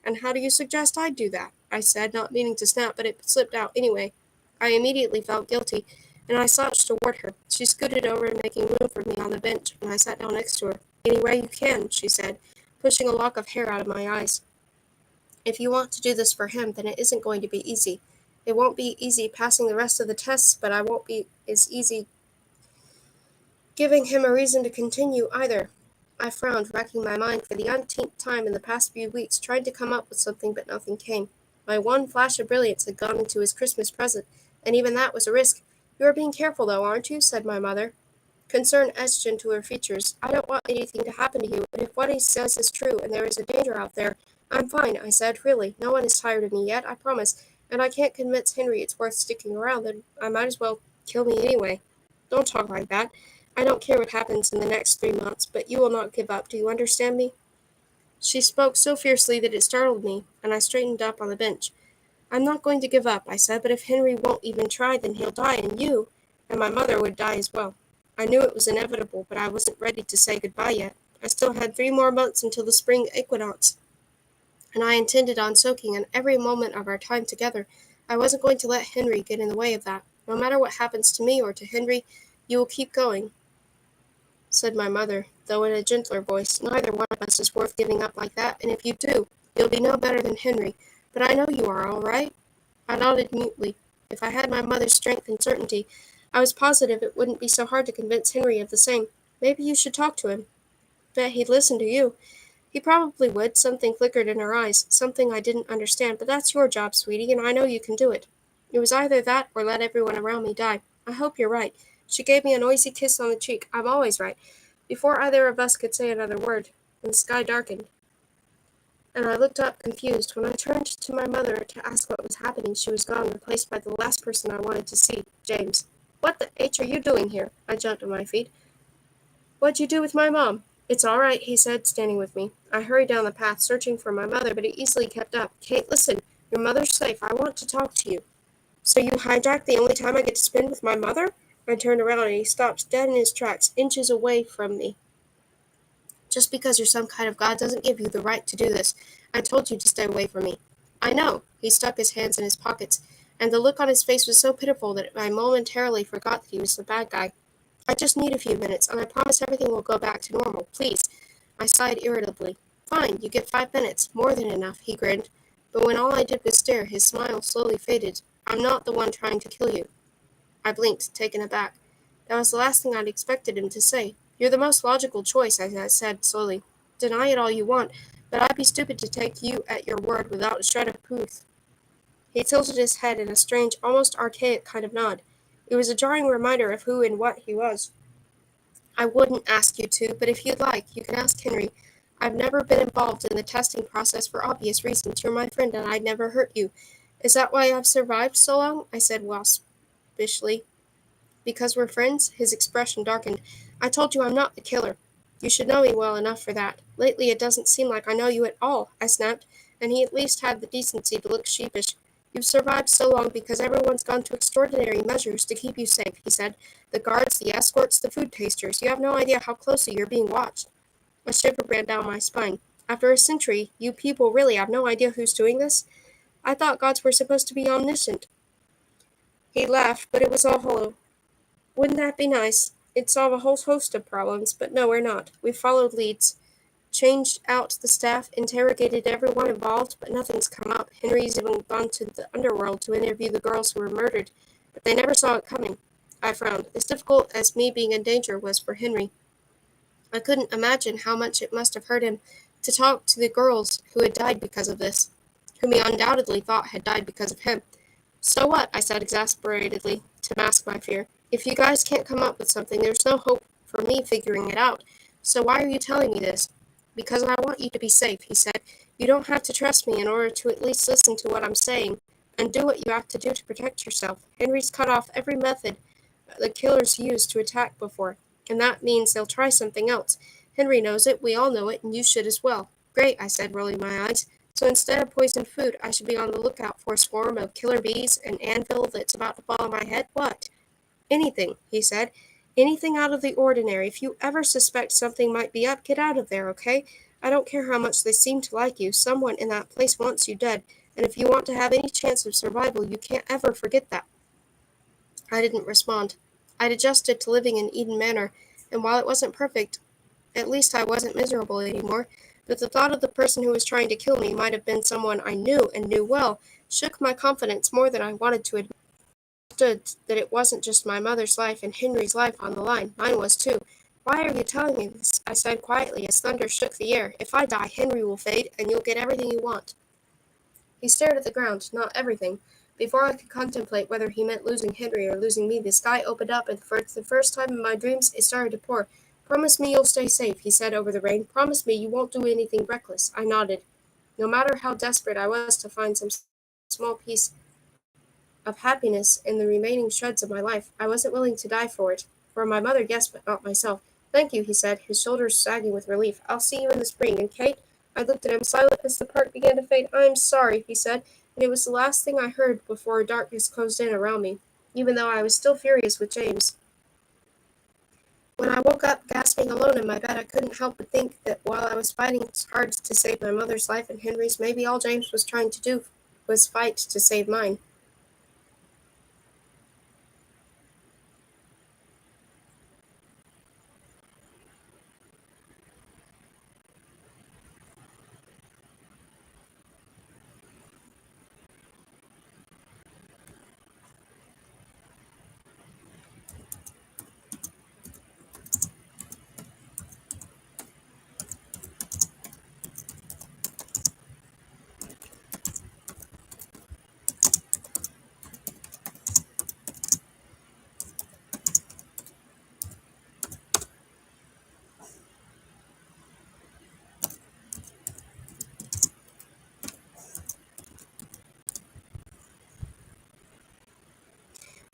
[SPEAKER 1] "And how do you suggest I do that?" I said, not meaning to snap, but it slipped out anyway. I immediately felt guilty, and I slouched toward her. She scooted over, making room for me on the bench, and I sat down next to her. "Any way you can," she said, pushing a lock of hair out of my eyes. "If you want to do this for him, then it isn't going to be easy. It won't be easy passing the rest of the tests, but I won't be as easy giving him a reason to continue either." I frowned, racking my mind for the umpteenth time in the past few weeks, trying to come up with something, but nothing came. My one flash of brilliance had gone into his Christmas present, and even that was a risk. "You are being careful, though, aren't you?" said my mother. Concern etched into her features. "I don't want anything to happen to you, but if what he says is true and there is a danger out there—" "I'm fine," I said. "Really, no one is tired of me yet, I promise, and I can't convince Henry it's worth sticking around, then I might as well kill me anyway." "Don't talk like that. I don't care what happens in the next 3 months, but you will not give up. Do you understand me?" She spoke so fiercely that it startled me, and I straightened up on the bench. "I'm not going to give up," I said, "but if Henry won't even try, then he'll die, and you and my mother would die as well." I knew it was inevitable, but I wasn't ready to say goodbye yet. I still had 3 more months until the spring equinox, and I intended on soaking in every moment of our time together. I wasn't going to let Henry get in the way of that. No matter what happens to me or to Henry, you will keep going, said my mother, though in a gentler voice. Neither one of us is worth giving up like that, and if you do, you'll be no better than Henry. But I know you are, all right? I nodded mutely. If I had my mother's strength and certainty, I was positive it wouldn't be so hard to convince Henry of the same. Maybe you should talk to him. Bet he'd listen to you. He probably would. Something flickered in her eyes, something I didn't understand, but that's your job, sweetie, and I know you can do it. It was either that or let everyone around me die. I hope you're right. She gave me a noisy kiss on the cheek. I'm always right. Before either of us could say another word, and the sky darkened, and I looked up confused. When I turned to my mother to ask what was happening, she was gone, replaced by the last person I wanted to see, James. What the H are you doing here? I jumped to my feet. What'd you do with my mom? It's all right, he said, standing with me. I hurried down the path, searching for my mother, but he easily kept up. Kate, listen. Your mother's safe. I want to talk to you. So you hijacked the only time I get to spend with my mother? I turned around and he stopped dead in his tracks, inches away from me. Just because you're some kind of god doesn't give you the right to do this. I told you to stay away from me. I know. He stuck his hands in his pockets, and the look on his face was so pitiful that I momentarily forgot that he was the bad guy. I just need a few minutes, and I promise everything will go back to normal. Please. I sighed irritably. Fine, you get 5 minutes. More than enough, he grinned. But when all I did was stare, his smile slowly faded. I'm not the one trying to kill you. I blinked, taken aback. That was the last thing I'd expected him to say. You're the most logical choice, I said slowly. Deny it all you want, but I'd be stupid to take you at your word without a shred of proof. He tilted his head in a strange, almost archaic kind of nod. It was a jarring reminder of who and what he was. I wouldn't ask you to, but if you'd like, you can ask Henry. I've never been involved in the testing process for obvious reasons. You're my friend, and I'd never hurt you. Is that why I've survived so long? I said waspishly. Because we're friends? His expression darkened. I told you I'm not the killer. You should know me well enough for that. Lately it doesn't seem like I know you at all, I snapped, and he at least had the decency to look sheepish. You've survived so long because everyone's gone to extraordinary measures to keep you safe, he said. The guards, the escorts, the food tasters. You have no idea how closely you're being watched. A shiver ran down my spine. After a century, you people really have no idea who's doing this? I thought gods were supposed to be omniscient. He laughed, but it was all hollow. Wouldn't that be nice? It'd solve a whole host of problems, but no, we're not. We've followed leads, changed out the staff, interrogated everyone involved, but nothing's come up. Henry's even gone to the underworld to interview the girls who were murdered, but they never saw it coming. I frowned. As difficult as me being in danger was for Henry, I couldn't imagine how much it must have hurt him to talk to the girls who had died because of this, whom he undoubtedly thought had died because of him. So what? I said exasperatedly, to mask my fear. If you guys can't come up with something, there's no hope for me figuring it out. So why are you telling me this? Because I want you to be safe, he said. You don't have to trust me in order to at least listen to what I'm saying, and do what you have to do to protect yourself. Henry's cut off every method the killers used to attack before, and that means they'll try something else. Henry knows it, we all know it, and you should as well. Great, I said, rolling my eyes. So instead of poisoned food, I should be on the lookout for a swarm of killer bees, an anvil that's about to fall on my head? What? Anything, he said. Anything out of the ordinary. If you ever suspect something might be up, get out of there, okay? I don't care how much they seem to like you. Someone in that place wants you dead, and if you want to have any chance of survival, you can't ever forget that. I didn't respond. I'd adjusted to living in Eden Manor, and while it wasn't perfect, at least I wasn't miserable anymore. But the thought of the person who was trying to kill me might have been someone I knew and knew well shook my confidence more than I wanted to admit. I understood that it wasn't just my mother's life and Henry's life on the line. Mine was too. Why are you telling me this? I said quietly as thunder shook the air. If I die, Henry will fade, and you'll get everything you want. He stared at the ground, not everything. Before I could contemplate whether he meant losing Henry or losing me, the sky opened up, and for the first time in my dreams, it started to pour. Promise me you'll stay safe, he said over the rain. Promise me you won't do anything reckless. I nodded. No matter how desperate I was to find some small piece of happiness in the remaining shreds of my life, I wasn't willing to die for it. For my mother, yes, but not myself. Thank you, he said, his shoulders sagging with relief. I'll see you in the spring, and Kate? I looked at him, silent as the park began to fade. I'm sorry, he said, and it was the last thing I heard before darkness closed in around me, even though I was still furious with James. When I woke up gasping alone in my bed, I couldn't help but think that while I was fighting hard to save my mother's life and Henry's, maybe all James was trying to do was fight to save mine.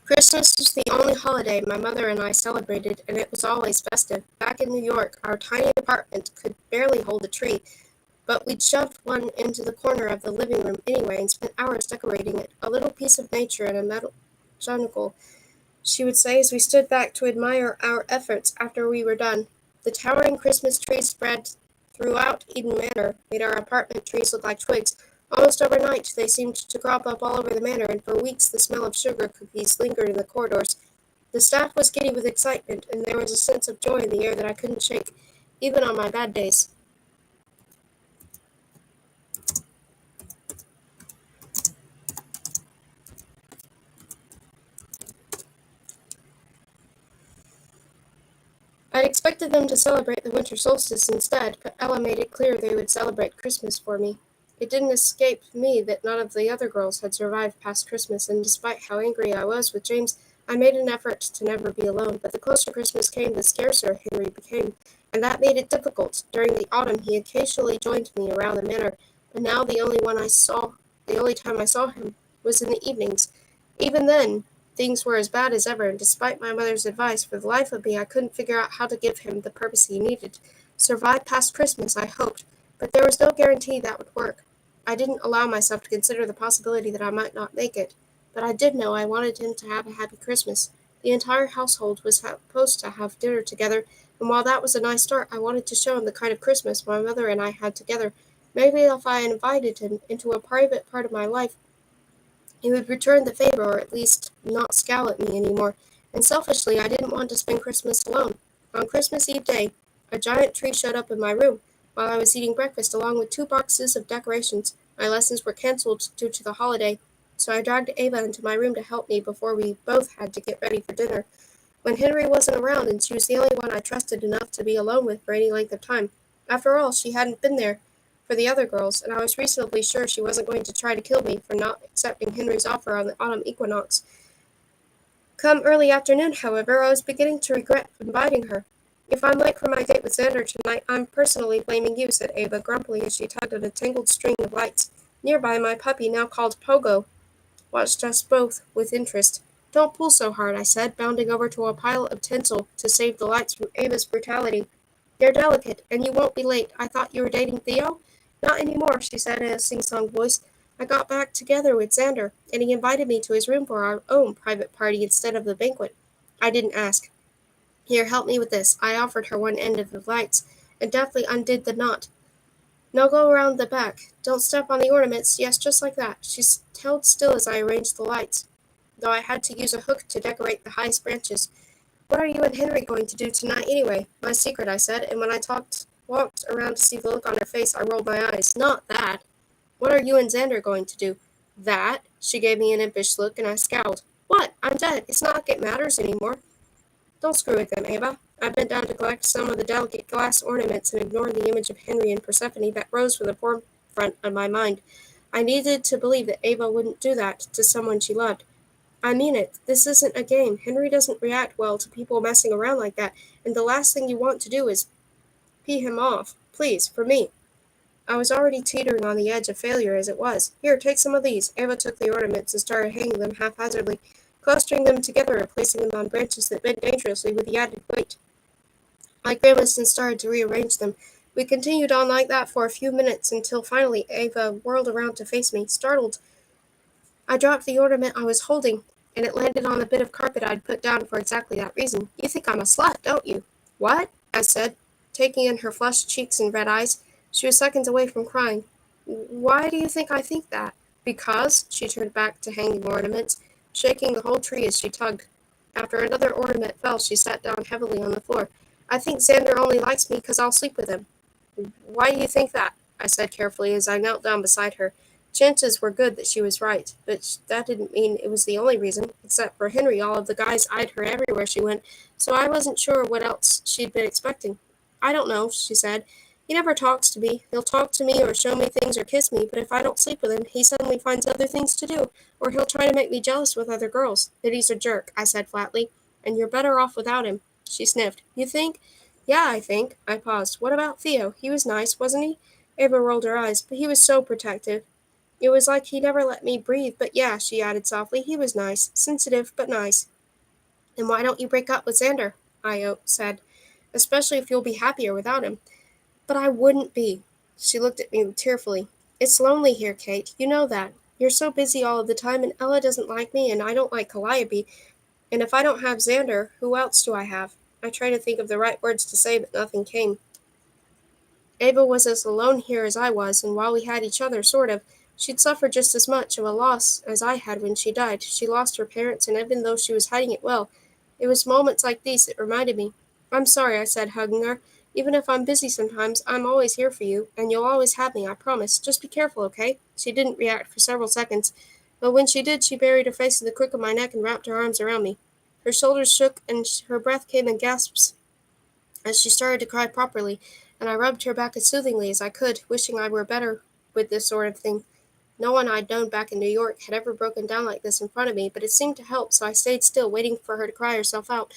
[SPEAKER 1] Christmas was the only holiday my mother and I celebrated, and it was always festive. Back in New York, our tiny apartment could barely hold a tree, but we'd shoved one into the corner of the living room anyway and spent hours decorating it, a little piece of nature in a metal jungle, she would say as we stood back to admire our efforts after we were done. The towering Christmas trees spread throughout Eden Manor made our apartment trees look like twigs. Almost overnight, they seemed to crop up all over the manor, and for weeks the smell of sugar cookies lingered in the corridors. The staff was giddy with excitement, and there was a sense of joy in the air that I couldn't shake, even on my bad days. I'd expected them to celebrate the winter solstice instead, but Ella made it clear they would celebrate Christmas for me. It didn't escape me that none of the other girls had survived past Christmas, and despite how angry I was with James, I made an effort to never be alone. But the closer Christmas came, the scarcer Henry became, and that made it difficult. During the autumn, he occasionally joined me around the manor, but now the only time I saw him, was in the evenings. Even then, things were as bad as ever, and despite my mother's advice, for the life of me I couldn't figure out how to give him the purpose he needed. Survive past Christmas, I hoped, but there was no guarantee that would work. I didn't allow myself to consider the possibility that I might not make it, but I did know I wanted him to have a happy Christmas. The entire household was supposed to have dinner together, and while that was a nice start, I wanted to show him the kind of Christmas my mother and I had together. Maybe if I invited him into a private part of my life, he would return the favor or at least not scowl at me anymore. And selfishly, I didn't want to spend Christmas alone. On Christmas Eve day, a giant tree showed up in my room while I was eating breakfast along with 2 boxes of decorations. My lessons were canceled due to the holiday, so I dragged Ava into my room to help me before we both had to get ready for dinner. When Henry wasn't around and she was the only one I trusted enough to be alone with for any length of time. After all, she hadn't been there for the other girls, and I was reasonably sure she wasn't going to try to kill me for not accepting Henry's offer on the autumn equinox. Come early afternoon, however, I was beginning to regret inviting her. If I'm late for my date with Xander tonight, I'm personally blaming you, said Ava grumpily as she tugged at a tangled string of lights. Nearby, my puppy, now called Pogo, watched us both with interest. Don't pull so hard, I said, bounding over to a pile of tinsel to save the lights from Ava's brutality. They're delicate, and you won't be late. I thought you were dating Theo? Not anymore, she said in a sing-song voice. I got back together with Xander, and he invited me to his room for our own private party instead of the banquet. I didn't ask. Here, help me with this. I offered her one end of the lights, and deftly undid the knot. Now go around the back. Don't step on the ornaments. Yes, just like that. She held still as I arranged the lights, though I had to use a hook to decorate the highest branches. What are you and Henry going to do tonight anyway? My secret, I said, and when I walked around to see the look on her face, I rolled my eyes. Not that. What are you and Xander going to do? That? She gave me an impish look, and I scowled. What? I'm dead. It's not like it matters anymore. Don't screw with them, Ava. I bent down to collect some of the delicate glass ornaments and ignored the image of Henry and Persephone that rose from the forefront of my mind. I needed to believe that Ava wouldn't do that to someone she loved. I mean it. This isn't a game. Henry doesn't react well to people messing around like that, and the last thing you want to do is pee him off. Please, for me. I was already teetering on the edge of failure as it was. Here, take some of these. Ava took the ornaments and started hanging them haphazardly, clustering them together and placing them on branches that bent dangerously with the added weight. I grimaced and started to rearrange them. We continued on like that for a few minutes until finally Ava whirled around to face me. Startled, I dropped the ornament I was holding, and it landed on the bit of carpet I'd put down for exactly that reason. You think I'm a slut, don't you? What? I said, taking in her flushed cheeks and red eyes. She was seconds away from crying. Why do you think I think that? Because, she turned back to hanging ornaments, shaking the whole tree as she tugged. After another ornament fell, she sat down heavily on the floor. I think Xander only likes me 'cause I'll sleep with him. Why do you think that? I said carefully as I knelt down beside her. Chances were good that she was right, but that didn't mean it was the only reason. Except for Henry, all of the guys eyed her everywhere she went, so I wasn't sure what else she'd been expecting. I don't know, she said. He never talks to me. He'll talk to me or show me things or kiss me, but if I don't sleep with him, he suddenly finds other things to do, or he'll try to make me jealous with other girls. That he's a jerk, I said flatly, and you're better off without him. She sniffed. You think? Yeah, I think. I paused. What about Theo? He was nice, wasn't he? Ava rolled her eyes, but he was so protective. It was like he never let me breathe, but yeah, she added softly, he was nice. Sensitive, but nice. Then why don't you break up with Xander? I said, especially if you'll be happier without him. But I wouldn't be. She looked at me tearfully. It's lonely here, Kate. You know that. You're so busy all of the time, and Ella doesn't like me, and I don't like Calliope. And if I don't have Xander, who else do I have? I tried to think of the right words to say, but nothing came. Ava was as alone here as I was, and while we had each other, sort of, she'd suffered just as much of a loss as I had when she died. She lost her parents, and even though she was hiding it well, it was moments like these that reminded me. I'm sorry, I said, hugging her. Even if I'm busy sometimes, I'm always here for you, and you'll always have me, I promise. Just be careful, okay? She didn't react for several seconds, but when she did, she buried her face in the crook of my neck and wrapped her arms around me. Her shoulders shook, and her breath came in gasps as she started to cry properly, and I rubbed her back as soothingly as I could, wishing I were better with this sort of thing. No one I'd known back in New York had ever broken down like this in front of me, but it seemed to help, so I stayed still, waiting for her to cry herself out.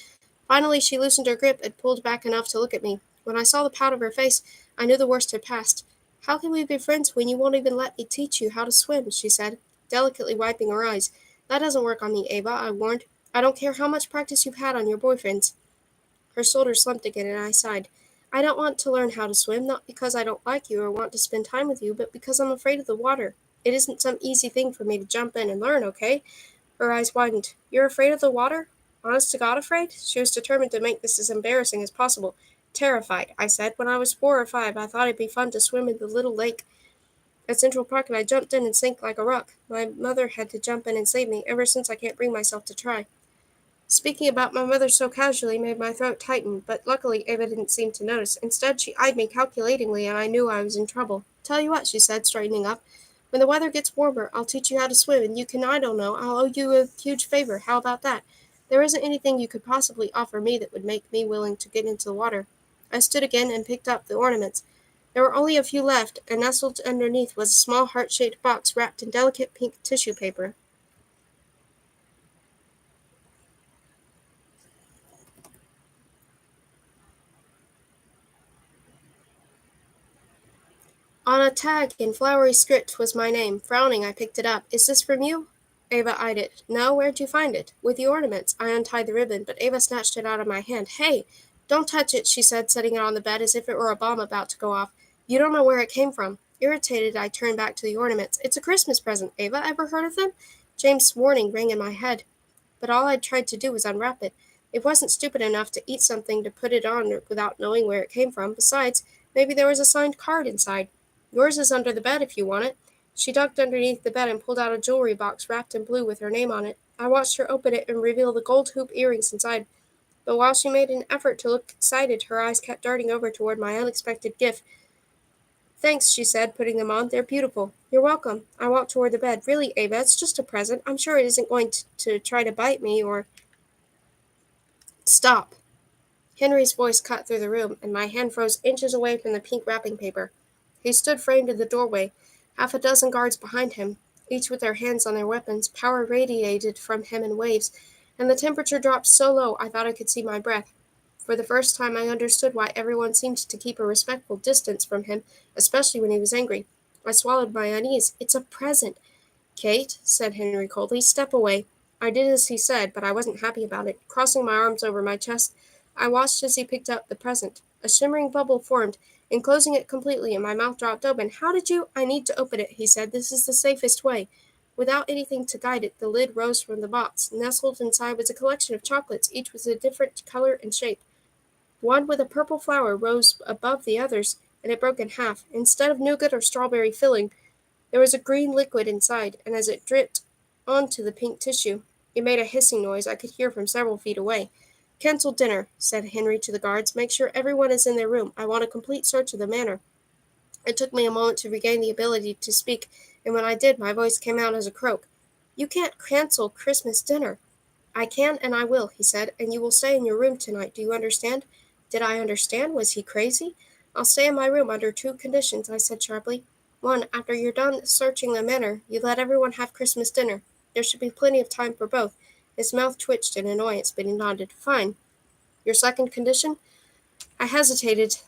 [SPEAKER 1] Finally, she loosened her grip and pulled back enough to look at me. When I saw the pout of her face, I knew the worst had passed. How can we be friends when you won't even let me teach you how to swim? She said, delicately wiping her eyes. That doesn't work on me, Ava, I warned. I don't care how much practice you've had on your boyfriends. Her shoulders slumped again, and I sighed. I don't want to learn how to swim, not because I don't like you or want to spend time with you, but because I'm afraid of the water. It isn't some easy thing for me to jump in and learn, okay? Her eyes widened. You're afraid of the water? Honest to God afraid? She was determined to make this as embarrassing as possible. Terrified, I said. When I was 4 or 5, I thought it'd be fun to swim in the little lake at Central Park, and I jumped in and sank like a rock. My mother had to jump in and save me. Ever since, I can't bring myself to try. Speaking about my mother so casually made my throat tighten, but luckily Ava didn't seem to notice. Instead, she eyed me calculatingly, and I knew I was in trouble. Tell you what, she said, straightening up. When the weather gets warmer, I'll teach you how to swim, and you can, I don't know, I'll owe you a huge favor. How about that? There isn't anything you could possibly offer me that would make me willing to get into the water. I stood again and picked up the ornaments. There were only a few left, and nestled underneath was a small heart-shaped box wrapped in delicate pink tissue paper. On a tag in flowery script was my name. Frowning, I picked it up. Is this from you? Ava eyed it. No, where'd you find it? With the ornaments. I untied the ribbon, but Ava snatched it out of my hand. Hey! Don't touch it, she said, setting it on the bed as if it were a bomb about to go off. You don't know where it came from. Irritated, I turned back to the ornaments. It's a Christmas present. Ava, ever heard of them? James' warning rang in my head, but all I'd tried to do was unwrap it. It wasn't stupid enough to eat something to put it on without knowing where it came from. Besides, maybe there was a signed card inside. Yours is under the bed if you want it. She dug underneath the bed and pulled out a jewelry box wrapped in blue with her name on it. I watched her open it and reveal the gold hoop earrings inside, but while she made an effort to look excited, her eyes kept darting over toward my unexpected gift. Thanks, she said, putting them on. They're beautiful. You're welcome. I walked toward the bed. Really, Ava, it's just a present. I'm sure it isn't going to try to bite me or... Stop. Henry's voice cut through the room, and my hand froze inches away from the pink wrapping paper. He stood framed in the doorway, half a dozen guards behind him, each with their hands on their weapons. Power radiated from him in waves, and the temperature dropped so low I thought I could see my breath. For the first time I understood why everyone seemed to keep a respectful distance from him, especially when he was angry. I swallowed my unease. It's a present. Kate, said Henry coldly, step away. I did as he said, but I wasn't happy about it. Crossing my arms over my chest, I watched as he picked up the present. A shimmering bubble formed, enclosing it completely, and my mouth dropped open. How did you? I need to open it, he said. This is the safest way. Without anything to guide it, the lid rose from the box. Nestled inside was a collection of chocolates, each with a different color and shape. One with a purple flower rose above the others, and it broke in half. Instead of nougat or strawberry filling, there was a green liquid inside, and as it dripped onto the pink tissue, it made a hissing noise I could hear from several feet away. "Cancel dinner," said Henry to the guards. "Make sure everyone is in their room. I want a complete search of the manor." It took me a moment to regain the ability to speak, and when I did, my voice came out as a croak. "You can't cancel Christmas dinner." "I can and I will," he said, "and you will stay in your room tonight. Do you understand?" Did I understand? Was he crazy? "I'll stay in my room under two conditions," I said sharply. "One, after you're done searching the manor, you let everyone have Christmas dinner. There should be plenty of time for both." His mouth twitched in annoyance, but he nodded. "Fine. Your second condition?" I hesitated.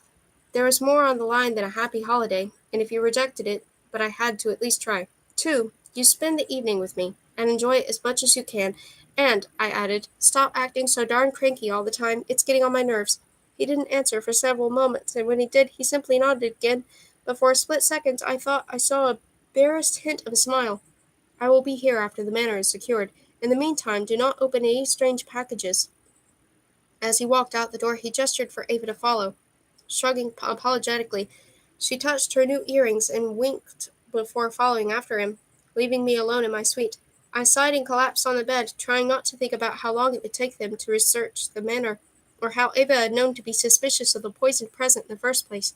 [SPEAKER 1] There was more on the line than a happy holiday, and if you rejected it, but I had to at least try. "Two, you spend the evening with me, and enjoy it as much as you can. And," I added, "stop acting so darn cranky all the time. It's getting on my nerves." He didn't answer for several moments, and when he did, he simply nodded again, but for a split second I thought I saw a barest hint of a smile. "I will be here after the manor is secured. In the meantime, do not open any strange packages." As he walked out the door, he gestured for Ava to follow. Shrugging apologetically, she touched her new earrings and winked before following after him, leaving me alone in my suite. I sighed and collapsed on the bed, trying not to think about how long it would take them to research the manor, or how Ava had known to be suspicious of the poisoned present in the first place.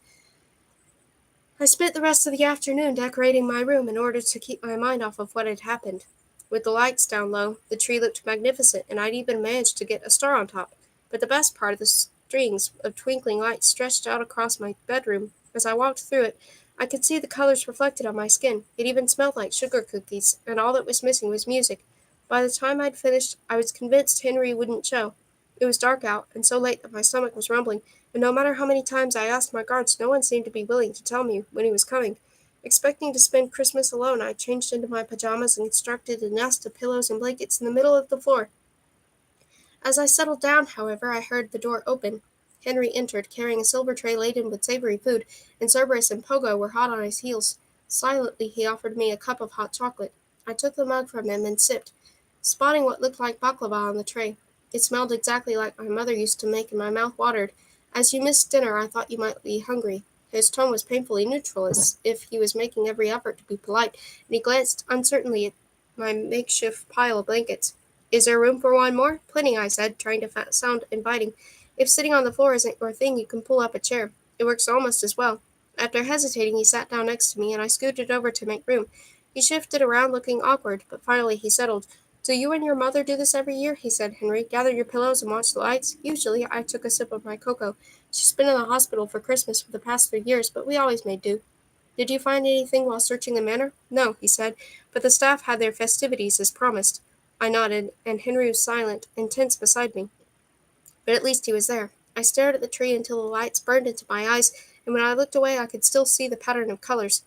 [SPEAKER 1] I spent the rest of the afternoon decorating my room in order to keep my mind off of what had happened. With the lights down low, the tree looked magnificent, and I'd even managed to get a star on top. But the best part, the strings of twinkling lights stretched out across my bedroom. As I walked through it, I could see the colors reflected on my skin. It even smelled like sugar cookies, and all that was missing was music. By the time I'd finished, I was convinced Henry wouldn't show. It was dark out, and so late that my stomach was rumbling, and no matter how many times I asked my guards, no one seemed to be willing to tell me when he was coming. Expecting to spend Christmas alone, I changed into my pajamas and constructed a nest of pillows and blankets in the middle of the floor. As I settled down, however, I heard the door open. Henry entered, carrying a silver tray laden with savory food, and Cerberus and Pogo were hot on his heels. Silently, he offered me a cup of hot chocolate. I took the mug from him and sipped, spotting what looked like baklava on the tray. It smelled exactly like my mother used to make, and my mouth watered. "As you missed dinner, I thought you might be hungry." His tone was painfully neutral, as if he was making every effort to be polite, and he glanced uncertainly at my makeshift pile of blankets. "Is there room for one more?" "Plenty," I said, trying to sound inviting. "If sitting on the floor isn't your thing, you can pull up a chair. It works almost as well." After hesitating, he sat down next to me, and I scooted over to make room. He shifted around, looking awkward, but finally he settled. "Do you and your mother do this every year?" he said. "Henry, gather your pillows and watch the lights?" Usually, I took a sip of my cocoa. She's been in the hospital for Christmas for the past 3 years, but we always made do. "Did you find anything while searching the manor?" "No," he said, "but the staff had their festivities as promised." I nodded, and Henry was silent and tense beside me. But at least he was there. I stared at the tree until the lights burned into my eyes, and when I looked away I could still see the pattern of colors.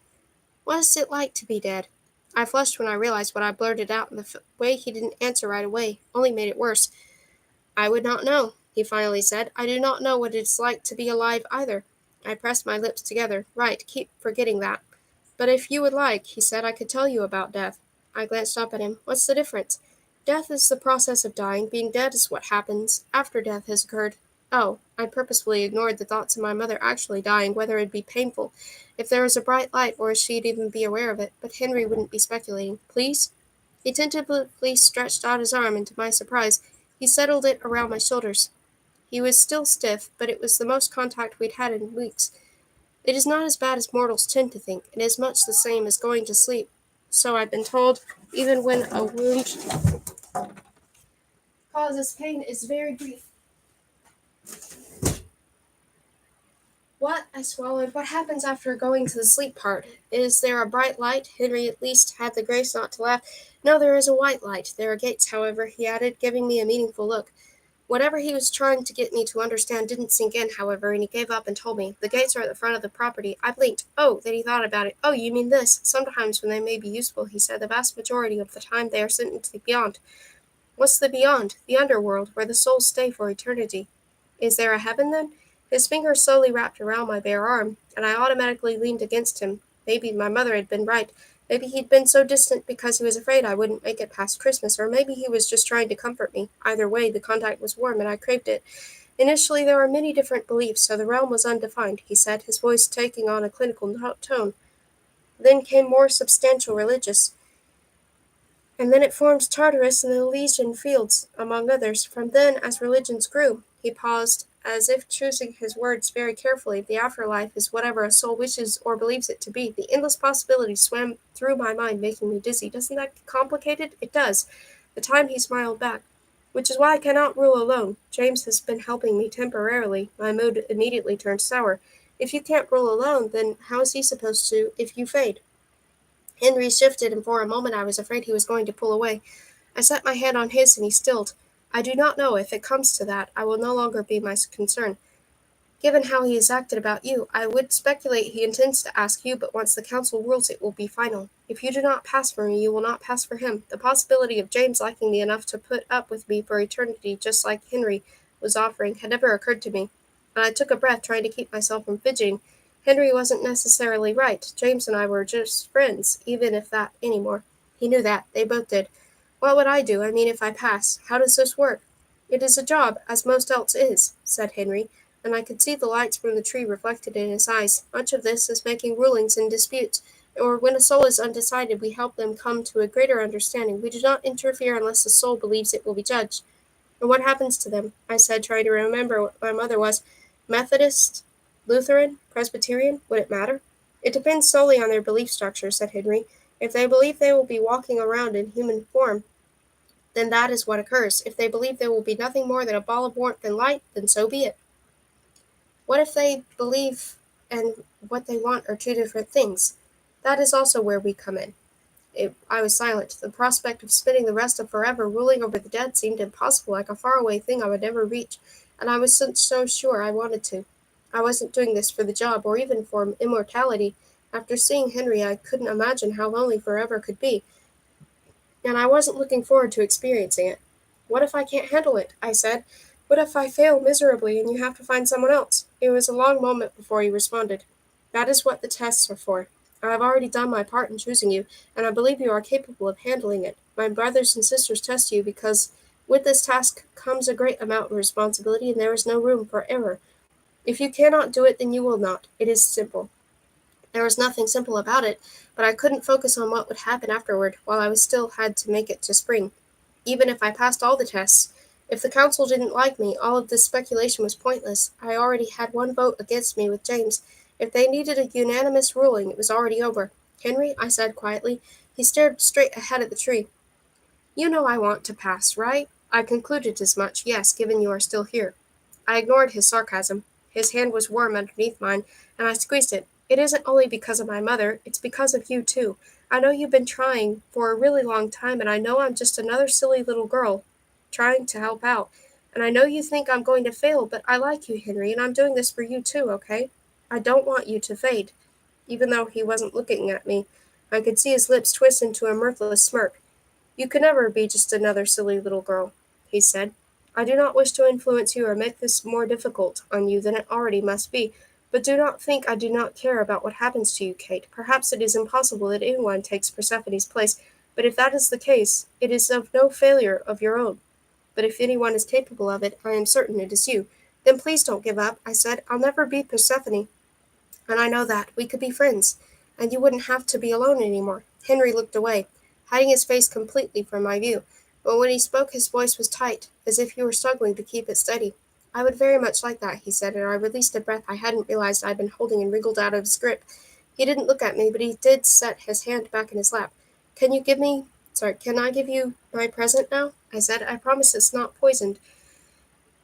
[SPEAKER 1] "What is it like to be dead?" I flushed when I realized what I blurted out, and the way he didn't answer right away only made it worse. "I would not know," he finally said. "I do not know what it is like to be alive either." I pressed my lips together. "Right, keep forgetting that." "But if you would like," he said, "I could tell you about death." I glanced up at him. "What's the difference?" "Death is the process of dying. Being dead is what happens after death has occurred." Oh, I purposefully ignored the thoughts of my mother actually dying, whether it'd be painful, if there was a bright light, or if she'd even be aware of it. But Henry wouldn't be speculating. "Please?" He tentatively stretched out his arm, and to my surprise, he settled it around my shoulders. He was still stiff, but it was the most contact we'd had in weeks. "It is not as bad as mortals tend to think. It is much the same as going to sleep. So I've been told, even when a wound causes pain, is very brief." "What?" I swallowed. "What happens after going to the sleep part? Is there a bright light?" Henry at least had the grace not to laugh. "No, there is a white light. There are gates, however," he added, giving me a meaningful look. Whatever he was trying to get me to understand didn't sink in, however, and he gave up and told me. "The gates are at the front of the property." I blinked. "Oh," then he thought about it. "Oh, you mean this. Sometimes when they may be useful," he said, "the vast majority of the time they are sent into the beyond." "What's the beyond?" "The underworld, where the souls stay for eternity." "Is there a heaven, then?" His fingers slowly wrapped around my bare arm, and I automatically leaned against him. Maybe my mother had been right. Maybe he'd been so distant because he was afraid I wouldn't make it past Christmas, or maybe he was just trying to comfort me. Either way, the contact was warm, and I craved it. Initially, there were many different beliefs, so the realm was undefined, he said, his voice taking on a clinical tone. Then came more substantial religious. And then it formed Tartarus and the Elysian fields, among others. From then, as religions grew, he paused, as if choosing his words very carefully. The afterlife is whatever a soul wishes or believes it to be. The endless possibilities swam through my mind, making me dizzy. Doesn't that get complicated? It does. The time he smiled back. Which is why I cannot rule alone. James has been helping me temporarily. My mood immediately turned sour. If you can't rule alone, then how is he supposed to if you fade? Henry shifted, and for a moment I was afraid he was going to pull away. I set my hand on his, and he stilled. I do not know. If it comes to that, I will no longer be my concern. Given how he has acted about you, I would speculate he intends to ask you, but once the council rules it will be final. If you do not pass for me, you will not pass for him. The possibility of James liking me enough to put up with me for eternity, just like Henry was offering, had never occurred to me, and I took a breath, trying to keep myself from fidgeting. Henry wasn't necessarily right. James and I were just friends, even if that anymore. He knew that. They both did. What would I do? I mean, if I pass? How does this work? It is a job, as most else is, said Henry, and I could see the lights from the tree reflected in his eyes. Much of this is making rulings in disputes, or when a soul is undecided, we help them come to a greater understanding. We do not interfere unless the soul believes it will be judged. And what happens to them? I said, trying to remember what my mother was. Methodist? Lutheran? Presbyterian? Would it matter? It depends solely on their belief structure, said Henry. If they believe they will be walking around in human form, then that is what occurs. If they believe there will be nothing more than a ball of warmth and light, then so be it. What if they believe and what they want are two different things? That is also where we come in. I was silent. The prospect of spending the rest of forever ruling over the dead seemed impossible, like a faraway thing I would never reach, and I was so sure I wanted to. I wasn't doing this for the job, or even for immortality. After seeing Henry, I couldn't imagine how lonely forever could be, and I wasn't looking forward to experiencing it. What if I can't handle it? I said. What if I fail miserably and you have to find someone else? It was a long moment before he responded. That is what the tests are for. I have already done my part in choosing you, and I believe you are capable of handling it. My brothers and sisters test you because with this task comes a great amount of responsibility, and there is no room for error. If you cannot do it, then you will not. It is simple. There was nothing simple about it, but I couldn't focus on what would happen afterward, while I was still had to make it to spring. Even if I passed all the tests, if the council didn't like me, all of this speculation was pointless. I already had one vote against me with James. If they needed a unanimous ruling, it was already over. Henry, I said quietly. He stared straight ahead at the tree. You know I want to pass, right? I concluded as much, yes, given you are still here. I ignored his sarcasm. His hand was warm underneath mine, and I squeezed it. It isn't only because of my mother, it's because of you, too. I know you've been trying for a really long time, and I know I'm just another silly little girl trying to help out. And I know you think I'm going to fail, but I like you, Henry, and I'm doing this for you, too, okay? I don't want you to fade. Even though he wasn't looking at me, I could see his lips twist into a mirthless smirk. You can never be just another silly little girl, he said. I do not wish to influence you or make this more difficult on you than it already must be, but do not think I do not care about what happens to you, Kate. Perhaps it is impossible that anyone takes Persephone's place, but if that is the case, it is of no failure of your own. But if anyone is capable of it, I am certain it is you. Then please don't give up, I said. I'll never be Persephone. And I know that. We could be friends. And you wouldn't have to be alone anymore. Henry looked away, hiding his face completely from my view. But when he spoke, his voice was tight, as if he were struggling to keep it steady. I would very much like that, he said, and I released a breath I hadn't realized I'd been holding and wriggled out of his grip. He didn't look at me, but he did set his hand back in his lap. Can I give you my present now? I said. I promise it's not poisoned.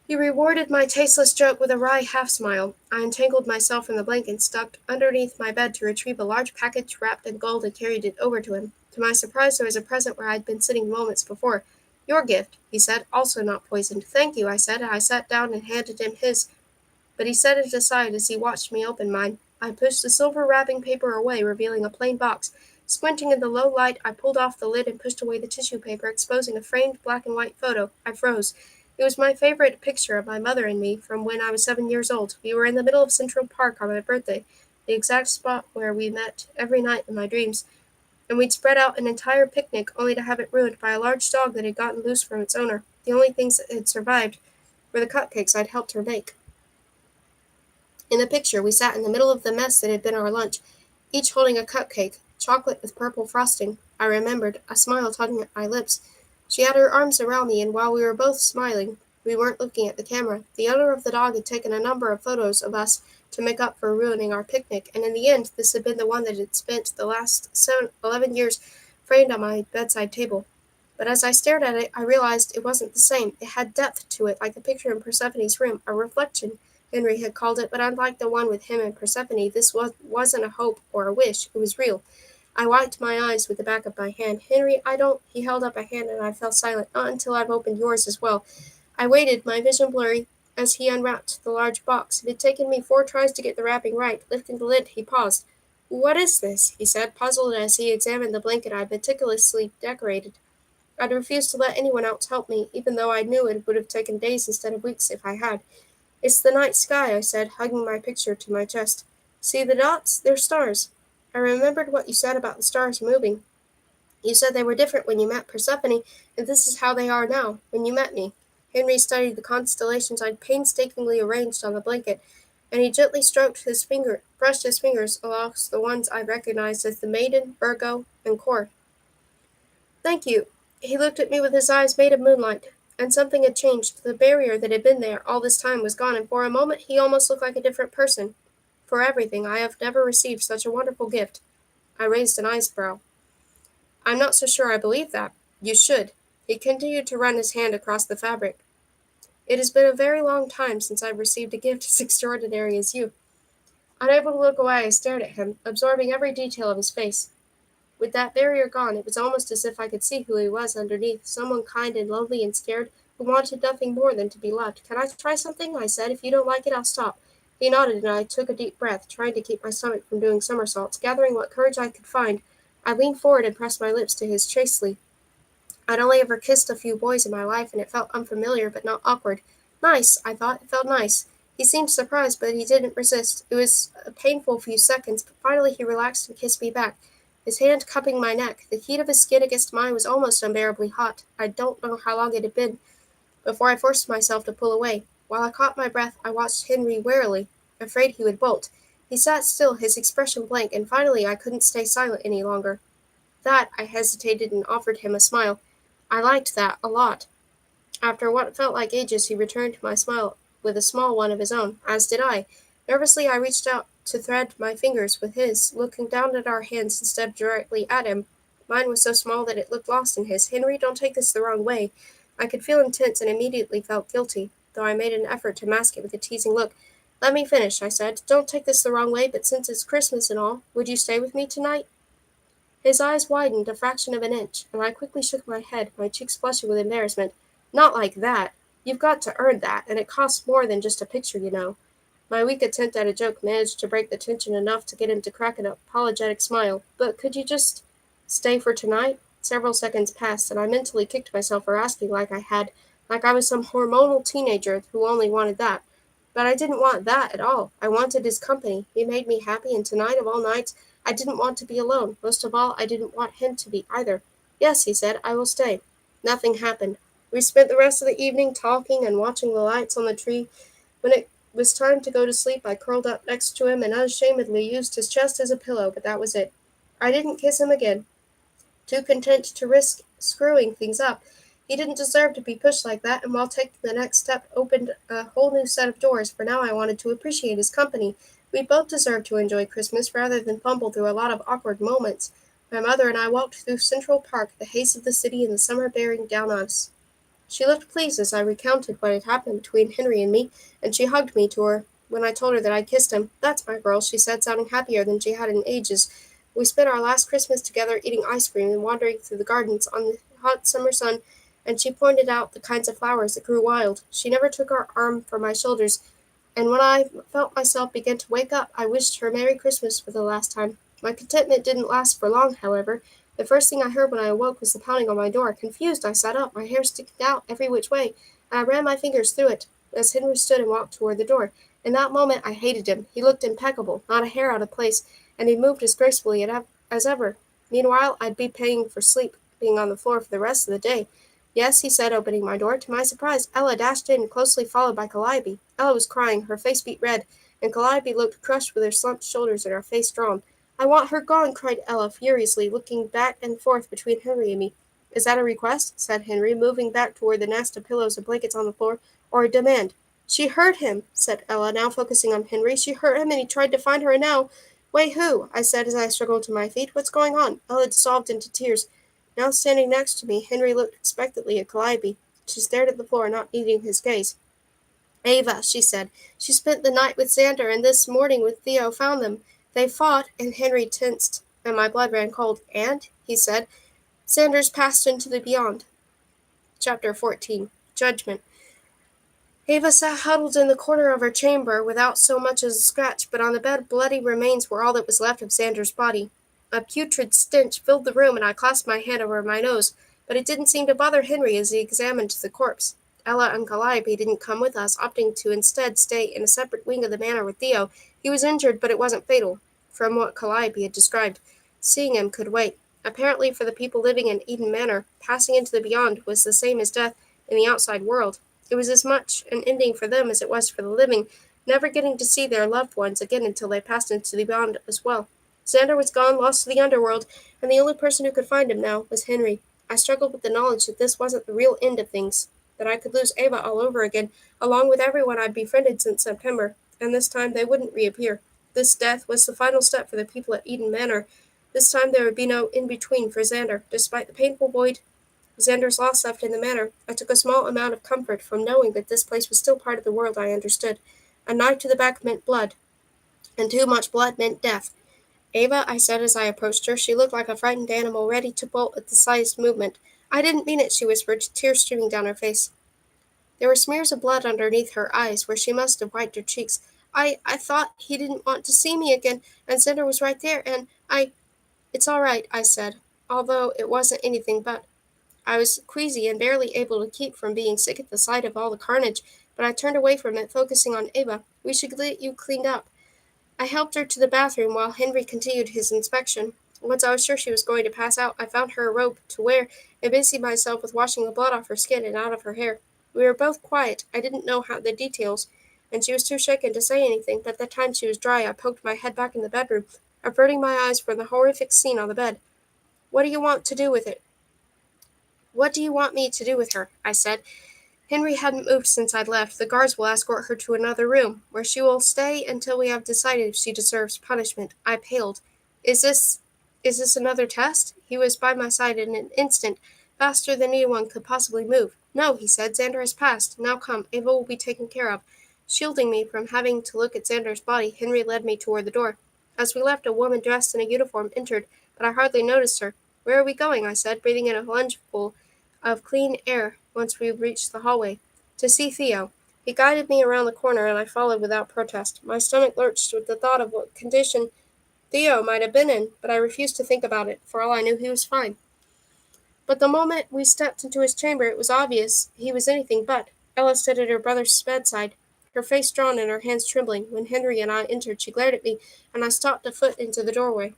[SPEAKER 1] He rewarded my tasteless joke with a wry half-smile. I untangled myself from the blanket and stuck underneath my bed to retrieve a large package wrapped in gold and carried it over to him. To my surprise, there was a present where I had been sitting moments before. Your gift, he said, also not poisoned. Thank you, I said. I sat down and handed him his, but he set it aside as he watched me open mine. I pushed the silver wrapping paper away, revealing a plain box. Squinting in the low light, I pulled off the lid and pushed away the tissue paper, exposing a framed black and white photo. I froze. It was my favorite picture of my mother and me from when I was 7 years old. We were in the middle of Central Park on my birthday, the exact spot where we met every night in my dreams, and we'd spread out an entire picnic only to have it ruined by a large dog that had gotten loose from its owner. The only things that had survived were the cupcakes I'd helped her make. In the picture, we sat in the middle of the mess that had been our lunch, each holding a cupcake, chocolate with purple frosting. I remembered, a smile tugging at my lips. She had her arms around me, and while we were both smiling, we weren't looking at the camera. The owner of the dog had taken a number of photos of us to make up for ruining our picnic, and in the end, this had been the one that had spent the last 11 years framed on my bedside table. But as I stared at it, I realized it wasn't the same. It had depth to it, like the picture in Persephone's room, a reflection, Henry had called it, but unlike the one with him and Persephone, this wasn't a hope or a wish. It was real. I wiped my eyes with the back of my hand. Henry, I don't. He held up a hand and I fell silent. Not until I've opened yours as well. I waited, my vision blurry, as he unwrapped the large box. It had taken me 4 tries to get the wrapping right. Lifting the lid, he paused. What is this? He said, puzzled as he examined the blanket I meticulously decorated. I'd refused to let anyone else help me, even though I knew it would have taken days instead of weeks if I had. It's the night sky, I said, hugging my picture to my chest. See the dots? They're stars. I remembered what you said about the stars moving. You said they were different when you met Persephone, and this is how they are now, when you met me. Henry studied the constellations I'd painstakingly arranged on the blanket, and he gently brushed his fingers along the ones I recognized as the Maiden, Virgo, and Cord. Thank you. He looked at me with his eyes made of moonlight, and something had changed. The barrier that had been there all this time was gone, and for a moment he almost looked like a different person. For everything, I have never received such a wonderful gift. I raised an eyebrow. I'm not so sure I believe that. You should. He continued to run his hand across the fabric. It has been a very long time since I've received a gift as extraordinary as you. Unable to look away, I stared at him, absorbing every detail of his face. With that barrier gone, it was almost as if I could see who he was underneath, someone kind and lonely and scared, who wanted nothing more than to be loved. Can I try something? I said. If you don't like it, I'll stop. He nodded, and I took a deep breath, trying to keep my stomach from doing somersaults. Gathering what courage I could find, I leaned forward and pressed my lips to his chastely. I'd only ever kissed a few boys in my life, and it felt unfamiliar but not awkward. Nice, I thought. It felt nice. He seemed surprised, but he didn't resist. It was a painful few seconds, but finally he relaxed and kissed me back, his hand cupping my neck. The heat of his skin against mine was almost unbearably hot. I don't know how long it had been before I forced myself to pull away. While I caught my breath, I watched Henry warily, afraid he would bolt. He sat still, his expression blank, and finally I couldn't stay silent any longer. That, I hesitated and offered him a smile. I liked that a lot. After what felt like ages, he returned my smile with a small one of his own, as did I. Nervously, I reached out to thread my fingers with his, looking down at our hands instead of directly at him. Mine was so small that it looked lost in his. Henry, don't take this the wrong way. I could feel intense and immediately felt guilty, though I made an effort to mask it with a teasing look. Let me finish, I said. Don't take this the wrong way, but since it's Christmas and all, would you stay with me tonight? His eyes widened a fraction of an inch, and I quickly shook my head, my cheeks flushing with embarrassment. Not like that. You've got to earn that, and it costs more than just a picture, you know. My weak attempt at a joke managed to break the tension enough to get him to crack an apologetic smile. But could you just stay for tonight? Several seconds passed, and I mentally kicked myself for asking like I was some hormonal teenager who only wanted that. But I didn't want that at all. I wanted his company. He made me happy, and tonight of all nights, I didn't want to be alone. Most of all, I didn't want him to be either. Yes, he said, I will stay. Nothing happened. We spent the rest of the evening talking and watching the lights on the tree. When it was time to go to sleep, I curled up next to him and unashamedly used his chest as a pillow, but that was it. I didn't kiss him again, too content to risk screwing things up. He didn't deserve to be pushed like that, and while taking the next step opened a whole new set of doors, for now I wanted to appreciate his company. We both deserved to enjoy Christmas rather than fumble through a lot of awkward moments. My mother and I walked through Central Park, the haze of the city and the summer bearing down on us. She looked pleased as I recounted what had happened between Henry and me, and she hugged me to her when I told her that I'd kissed him. That's my girl, she said, sounding happier than she had in ages. We spent our last Christmas together eating ice cream and wandering through the gardens on the hot summer sun, and she pointed out the kinds of flowers that grew wild. She never took her arm from my shoulders, and when I felt myself begin to wake up, I wished her Merry Christmas for the last time. My contentment didn't last for long, however. The first thing I heard when I awoke was the pounding on my door. Confused, I sat up, my hair sticking out every which way, and I ran my fingers through it as Henry stood and walked toward the door. In that moment, I hated him. He looked impeccable, not a hair out of place, and he moved as gracefully as ever. Meanwhile, I'd be paying for sleep, being on the floor for the rest of the day. Yes, he said, opening my door. To my surprise, Ella dashed in, closely followed by Calliope. Ella was crying, her face beat red, and Calliope looked crushed with her slumped shoulders and her face drawn. I want her gone, cried Ella furiously, looking back and forth between Henry and me. Is that a request? Said Henry, moving back toward the nest of pillows and blankets on the floor, or a demand? She hurt him, said Ella, now focusing on Henry. She hurt him and he tried to find her, and now. Wait, who? I said as I struggled to my feet. What's going on? Ella dissolved into tears. Now standing next to me, Henry looked expectantly at Calliope. She stared at the floor, not needing his gaze. Ava, she said. She spent the night with Xander, and this morning with Theo found them. They fought, and Henry tensed, and my blood ran cold. And, he said, Xander's passed into the beyond. Chapter 14. Judgment. Ava sat huddled in the corner of her chamber, without so much as a scratch, but on the bed bloody remains were all that was left of Xander's body. A putrid stench filled the room, and I clasped my hand over my nose, but it didn't seem to bother Henry as he examined the corpse. Ella and Calliope didn't come with us, opting to instead stay in a separate wing of the manor with Theo. He was injured, but it wasn't fatal, from what Calliope had described. Seeing him could wait. Apparently, for the people living in Eden Manor, passing into the beyond was the same as death in the outside world. It was as much an ending for them as it was for the living, never getting to see their loved ones again until they passed into the beyond as well. Xander was gone, lost to the underworld, and the only person who could find him now was Henry. I struggled with the knowledge that this wasn't the real end of things, that I could lose Ava all over again, along with everyone I'd befriended since September, and this time they wouldn't reappear. This death was the final step for the people at Eden Manor. This time there would be no in-between for Xander, despite the painful void Xander's loss left in the manor. I took a small amount of comfort from knowing that this place was still part of the world I understood. A knife to the back meant blood, and too much blood meant death. Ava, I said as I approached her. She looked like a frightened animal ready to bolt at the slightest movement. I didn't mean it, she whispered, tears streaming down her face. There were smears of blood underneath her eyes, where she must have wiped her cheeks. I thought he didn't want to see me again, and Xander was right there, and It's all right, I said, although it wasn't anything but. I was queasy and barely able to keep from being sick at the sight of all the carnage, but I turned away from it, focusing on Ava. We should get you cleaned up. I helped her to the bathroom while Henry continued his inspection. Once I was sure she was going to pass out, I found her a robe to wear and busied myself with washing the blood off her skin and out of her hair. We were both quiet. I didn't know how the details, and she was too shaken to say anything, but the time she was dry, I poked my head back in the bedroom, averting my eyes from the horrific scene on the bed. What do you want to do with it? What do you want me to do with her? I said. Henry hadn't moved since I'd left. The guards will escort her to another room, where she will stay until we have decided if she deserves punishment. I paled. Is this another test? He was by my side in an instant, faster than anyone could possibly move. No, he said. Xander has passed. Now come. Ava will be taken care of. Shielding me from having to look at Xander's body, Henry led me toward the door. As we left, a woman dressed in a uniform entered, but I hardly noticed her. Where are we going? I said, breathing in a lungeful of clean air once we reached the hallway. To see Theo. He guided me around the corner, and I followed without protest. My stomach lurched with the thought of what condition Theo might have been in, but I refused to think about it. For all I knew, he was fine. But the moment we stepped into his chamber, it was obvious he was anything but. Ella stood at her brother's bedside, her face drawn and her hands trembling. When Henry and I entered, she glared at me, and I stopped a foot into the doorway.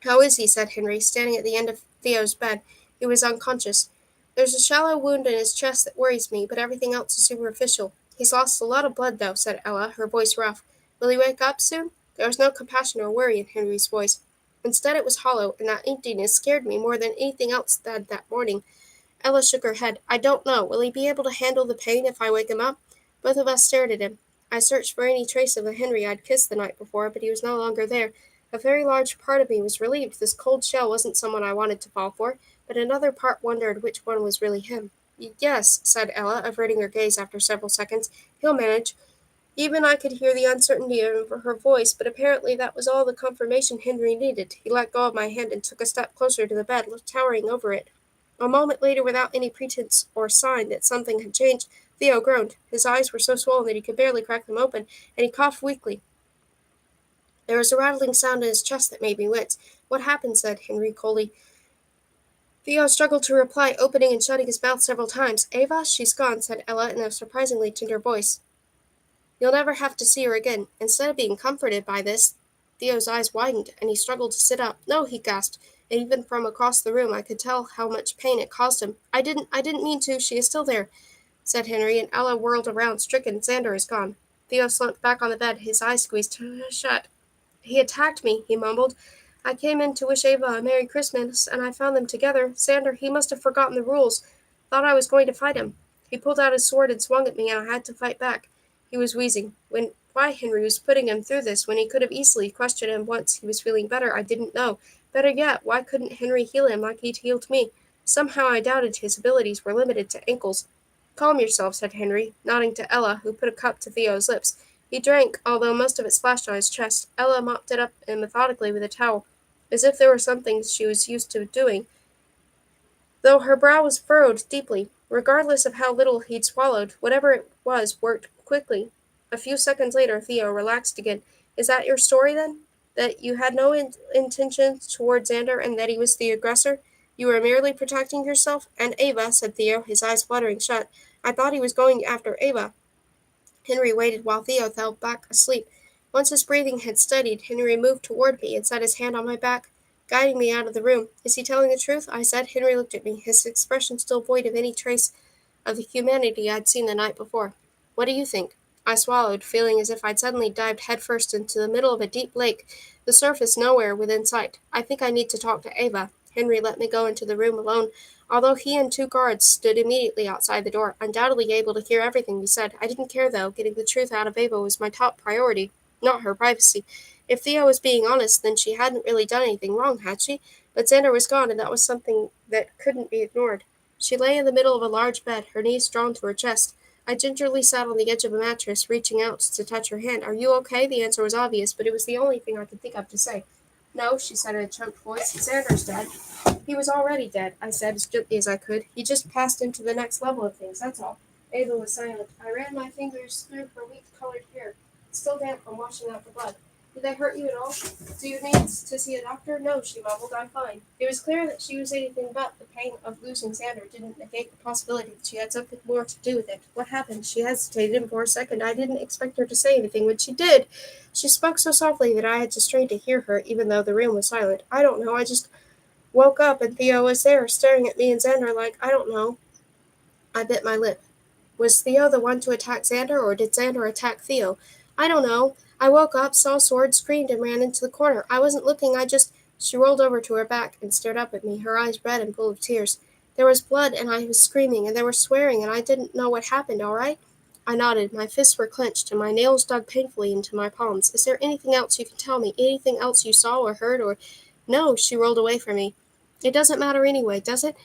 [SPEAKER 1] How is he? Said Henry, standing at the end of Theo's bed. He was unconscious. There's a shallow wound in his chest that worries me, but everything else is superficial. He's lost a lot of blood, though, said Ella, her voice rough. Will he wake up soon? There was no compassion or worry in Henry's voice. Instead, it was hollow, and that emptiness scared me more than anything else that morning. Ella shook her head. I don't know. Will he be able to handle the pain if I wake him up? Both of us stared at him. I searched for any trace of the Henry I'd kissed the night before, but he was no longer there. A very large part of me was relieved this cold shell wasn't someone I wanted to fall for, but another part wondered which one was really him. Yes, said Ella, averting her gaze after several seconds. He'll manage. Even I could hear the uncertainty of her voice, but apparently that was all the confirmation Henry needed. He let go of my hand and took a step closer to the bed, towering over it. A moment later, without any pretense or sign that something had changed, Theo groaned. His eyes were so swollen that he could barely crack them open, and he coughed weakly. There was a rattling sound in his chest that made me wince. What happened? Said Henry coldly. Theo struggled to reply, opening and shutting his mouth several times. Ava, she's gone, said Ella in a surprisingly tender voice. You'll never have to see her again. Instead of being comforted by this, Theo's eyes widened, and he struggled to sit up. No, he gasped. and even from across the room I could tell how much pain it caused him. I didn't mean to. She is still there," said Henry, and Ella whirled around, stricken. "Xander is gone." Theo slumped back on the bed, his eyes squeezed shut. "He attacked me," he mumbled. "I came in to wish Ava a Merry Christmas, and I found them together. Xander, he must have forgotten the rules. Thought I was going to fight him. He pulled out his sword and swung at me, and I had to fight back." He was wheezing. Why Henry was putting him through this when he could have easily questioned him once he was feeling better, I didn't know. Better yet, why couldn't Henry heal him like he'd healed me? Somehow I doubted his abilities were limited to ankles. "Calm yourself," said Henry, nodding to Ella, who put a cup to Theo's lips. He drank, although most of it splashed on his chest. Ella mopped it up methodically with a towel, as if there were something she was used to doing, though her brow was furrowed deeply. Regardless of how little he'd swallowed, whatever it was worked quickly. A few seconds later, Theo relaxed again. "Is that your story, then? That you had no intention toward Xander and that he was the aggressor? You were merely protecting yourself? And Ava," said Theo, his eyes fluttering shut. "I thought he was going after Ava." Henry waited while Theo fell back asleep. Once his breathing had steadied, Henry moved toward me and set his hand on my back, guiding me out of the room. "Is he telling the truth?" I said. Henry looked at me, his expression still void of any trace of the humanity I'd seen the night before. "What do you think?" I swallowed, feeling as if I'd suddenly dived headfirst into the middle of a deep lake, the surface nowhere within sight. "I think I need to talk to Ava." Henry let me go into the room alone, although he and two guards stood immediately outside the door, undoubtedly able to hear everything we said. I didn't care, though. Getting the truth out of Ava was my top priority, not her privacy. If Theo was being honest, then she hadn't really done anything wrong, had she? But Xander was gone, and that was something that couldn't be ignored. She lay in the middle of a large bed, her knees drawn to her chest. I gingerly sat on the edge of a mattress, reaching out to touch her hand. "Are you okay?" The answer was obvious, but it was the only thing I could think of to say. "No," she said in a choked voice. "Xander's dead." "He was already dead," I said as gently as I could. "He just passed into the next level of things, that's all." Ava was silent. I ran my fingers through her wheat-colored hair, still damp from washing out the blood. "Did they hurt you at all? Do you need to see a doctor?" "No," she mumbled. "I'm fine." It was clear that she was anything but. The pain of losing Xander didn't negate the possibility that she had something more to do with it. "What happened?" She hesitated, and for a second I didn't expect her to say anything. When she did, she spoke so softly that I had to strain to hear her, even though the room was silent. "I don't know. I just woke up and Theo was there, staring at me and Xander like, I don't know." I bit my lip. Was Theo the one to attack Xander, or did Xander attack Theo? "I don't know. I woke up, saw a sword, screamed, and ran into the corner. I wasn't looking, I just—" She rolled over to her back and stared up at me, her eyes red and full of tears. "There was blood, and I was screaming, and they were swearing, and I didn't know what happened, all right?" I nodded. My fists were clenched, and my nails dug painfully into my palms. "Is there anything else you can tell me? Anything else you saw or heard or—" "No," she rolled away from me. "It doesn't matter anyway, does it?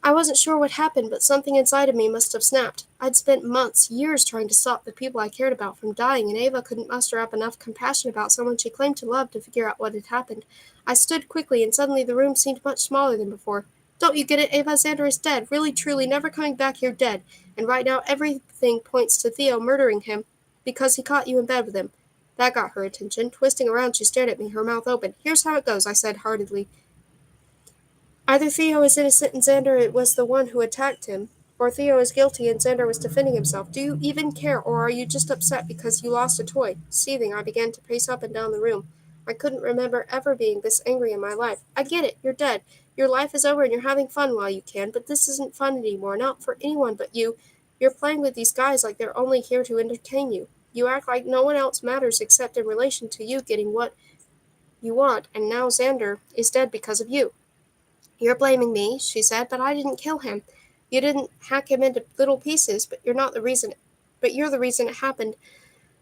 [SPEAKER 1] I wasn't sure what happened, but something inside of me must have snapped. I'd spent months, years trying to stop the people I cared about from dying, and Ava couldn't muster up enough compassion about someone she claimed to love to figure out what had happened. I stood quickly, and suddenly the room seemed much smaller than before. Don't you get it? Ava, Xander is dead, really, truly, never coming back here, dead. And right now everything points to Theo murdering him, because he caught you in bed with him." That got her attention. Twisting around, she stared at me, her mouth open. "Here's how it goes," I said heartedly. "Either Theo is innocent and Xander was the one who attacked him, or Theo is guilty and Xander was defending himself. Do you even care, or are you just upset because you lost a toy?" Seething, I began to pace up and down the room. I couldn't remember ever being this angry in my life. "I get it. You're dead. Your life is over and you're having fun while you can, but this isn't fun anymore, not for anyone but you. You're playing with these guys like they're only here to entertain you. You act like no one else matters except in relation to you getting what you want, and now Xander is dead because of you." "You're blaming me," she said, "but I didn't kill him. You didn't hack him into little pieces, but you're the reason it happened."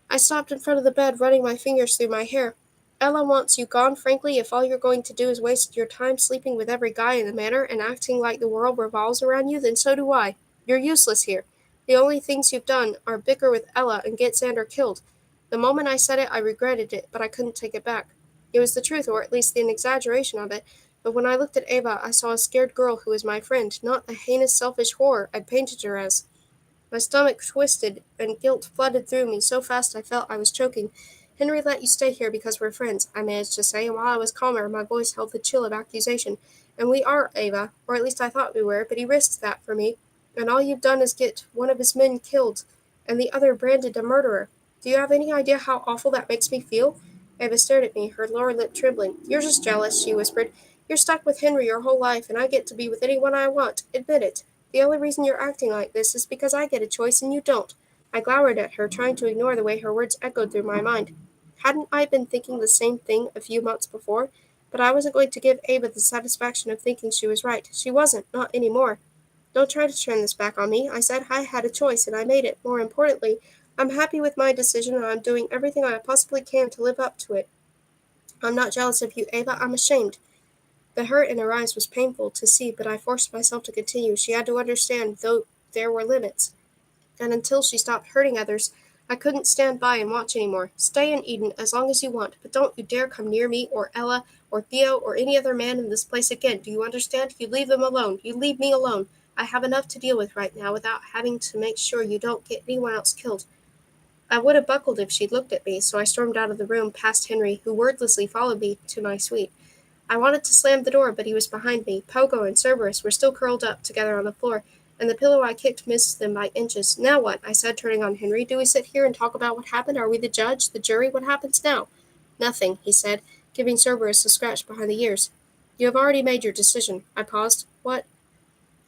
[SPEAKER 1] I stopped in front of the bed, running my fingers through my hair. "Ella wants you gone, frankly. If all you're going to do is waste your time sleeping with every guy in the manor and acting like the world revolves around you, then so do I. You're useless here. The only things you've done are bicker with Ella and get Xander killed." The moment I said it, I regretted it, but I couldn't take it back. It was the truth, or at least an exaggeration of it, but when I looked at Ava, I saw a scared girl who was my friend, not the heinous, selfish horror I'd painted her as. My stomach twisted, and guilt flooded through me so fast I felt I was choking. "Henry let you stay here because we're friends," I managed to say, and while I was calmer, my voice held the chill of accusation. "And we are, Ava, or at least I thought we were, but he risked that for me. And all you've done is get one of his men killed, and the other branded a murderer. Do you have any idea how awful that makes me feel?" Ava stared at me, her lower lip trembling. "You're just jealous," she whispered. You're stuck with Henry your whole life, and I get to be with anyone I want. Admit it. The only reason you're acting like this is because I get a choice and you don't." I glowered at her, trying to ignore the way her words echoed through my mind. Hadn't I been thinking the same thing a few months before? But I wasn't going to give Ava the satisfaction of thinking she was right. She wasn't, not any more. "Don't try to turn this back on me," I said. "I had a choice, and I made it. More importantly, I'm happy with my decision, and I'm doing everything I possibly can to live up to it. I'm not jealous of you, Ava. I'm ashamed." The hurt in her eyes was painful to see, but I forced myself to continue. She had to understand, though there were limits. And until she stopped hurting others, I couldn't stand by and watch any more. "Stay in Eden as long as you want, but don't you dare come near me or Ella or Theo or any other man in this place again. Do you understand? You leave them alone. You leave me alone. I have enough to deal with right now without having to make sure you don't get anyone else killed." I would have buckled if she'd looked at me, so I stormed out of the room past Henry, who wordlessly followed me to my suite. I wanted to slam the door, but he was behind me. Pogo and Cerberus were still curled up together on the floor, and the pillow I kicked missed them by inches. "Now what?" I said, turning on Henry. "Do we sit here and talk about what happened? Are we the judge, the jury? What happens now?" "Nothing," he said, giving Cerberus a scratch behind the ears. "You have already made your decision." I paused. "What?"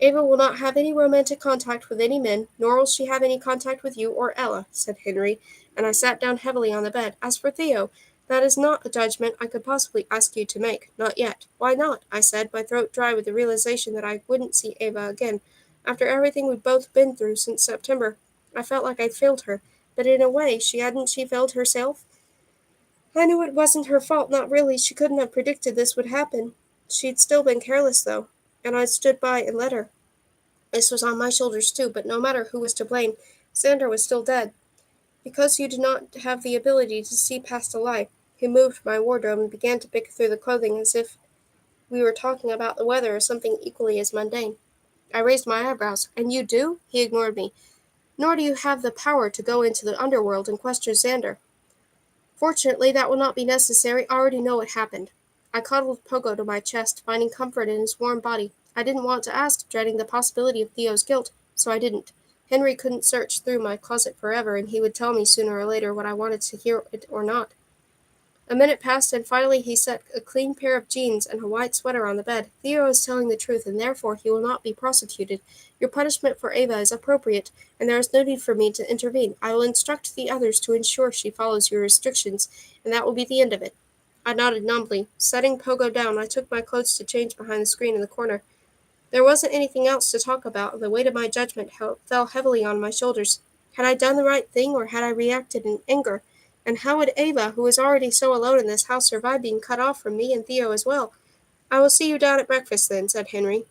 [SPEAKER 1] "Ava will not have any romantic contact with any men, nor will she have any contact with you or Ella," said Henry, and I sat down heavily on the bed. "As for Theo, that is not a judgment I could possibly ask you to make. Not yet." "Why not?" I said, my throat dry with the realization that I wouldn't see Ava again. After everything we'd both been through since September, I felt like I'd failed her. But in a way, hadn't she failed herself? I knew it wasn't her fault, not really. She couldn't have predicted this would happen. She'd still been careless, though, and I stood by and let her. This was on my shoulders too, but no matter who was to blame, Xander was still dead. "Because you do not have the ability to see past a lie." He moved my wardrobe and began to pick through the clothing as if we were talking about the weather or something equally as mundane. I raised my eyebrows. "And you do?" He ignored me. "Nor do you have the power to go into the underworld and question Xander." "Fortunately, that will not be necessary. I already know what happened." I cuddled Pogo to my chest, finding comfort in his warm body. I didn't want to ask, dreading the possibility of Theo's guilt, so I didn't. Henry couldn't search through my closet forever, and he would tell me sooner or later what I wanted to hear it or not. A minute passed, and finally he set a clean pair of jeans and a white sweater on the bed. "Theo is telling the truth, and therefore he will not be prosecuted. Your punishment for Ava is appropriate, and there is no need for me to intervene. I will instruct the others to ensure she follows your restrictions, and that will be the end of it." I nodded numbly. Setting Pogo down, I took my clothes to change behind the screen in the corner. There wasn't anything else to talk about, and the weight of my judgment fell heavily on my shoulders. Had I done the right thing, or had I reacted in anger? And how would Ava, who was already so alone in this house, survive being cut off from me and Theo as well? "I will see you down at breakfast then," said Henry,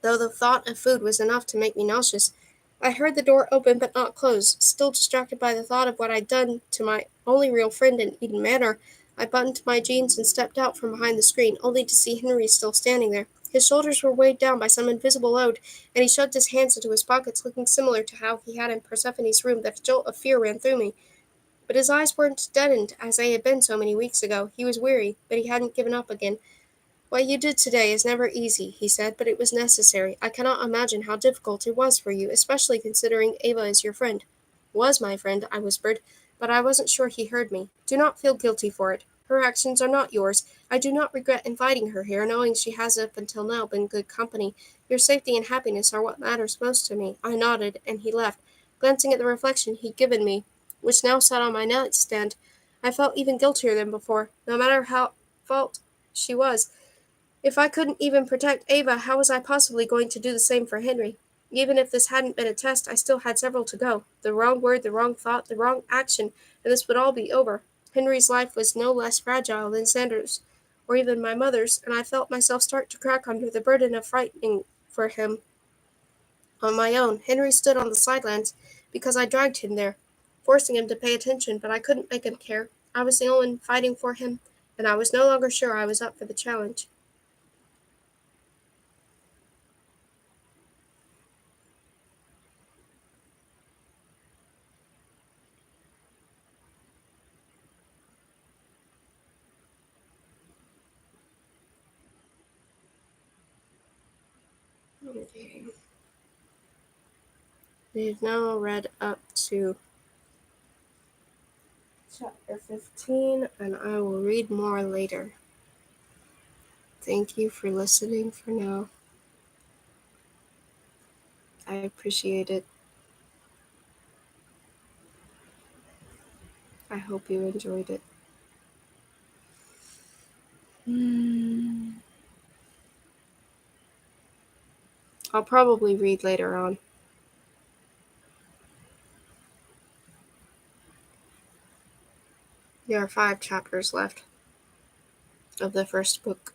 [SPEAKER 1] though the thought of food was enough to make me nauseous. I heard the door open but not close. Still distracted by the thought of what I'd done to my only real friend in Eden Manor, I buttoned my jeans and stepped out from behind the screen, only to see Henry still standing there. His shoulders were weighed down by some invisible load, and he shoved his hands into his pockets, looking similar to how he had in Persephone's room. That jolt of fear ran through me. But his eyes weren't deadened as they had been so many weeks ago. He was weary, but he hadn't given up again. "What you did today is never easy," he said, "but it was necessary. I cannot imagine how difficult it was for you, especially considering Ava is your friend." "Was my friend," I whispered, but I wasn't sure he heard me. "Do not feel guilty for it. Her actions are not yours. I do not regret inviting her here, knowing she has up until now been good company. Your safety and happiness are what matters most to me." I nodded, and he left, glancing at the reflection he'd given me, which now sat on my nightstand. I felt even guiltier than before. No matter how fault she was, if I couldn't even protect Ava, how was I possibly going to do the same for Henry? Even if this hadn't been a test, I still had several to go. The wrong word, the wrong thought, the wrong action, and this would all be over. Henry's life was no less fragile than Sandra's, or even my mother's, and I felt myself start to crack under the burden of fighting for him on my own. Henry stood on the sidelines because I dragged him there, forcing him to pay attention, but I couldn't make him care. I was the only one fighting for him, and I was no longer sure I was up for the challenge. Okay. We've now read up to chapter 15, and I will read more later. Thank you for listening for now. I appreciate it. I hope you enjoyed it. I'll probably read later on. There are 5 chapters left of the first book.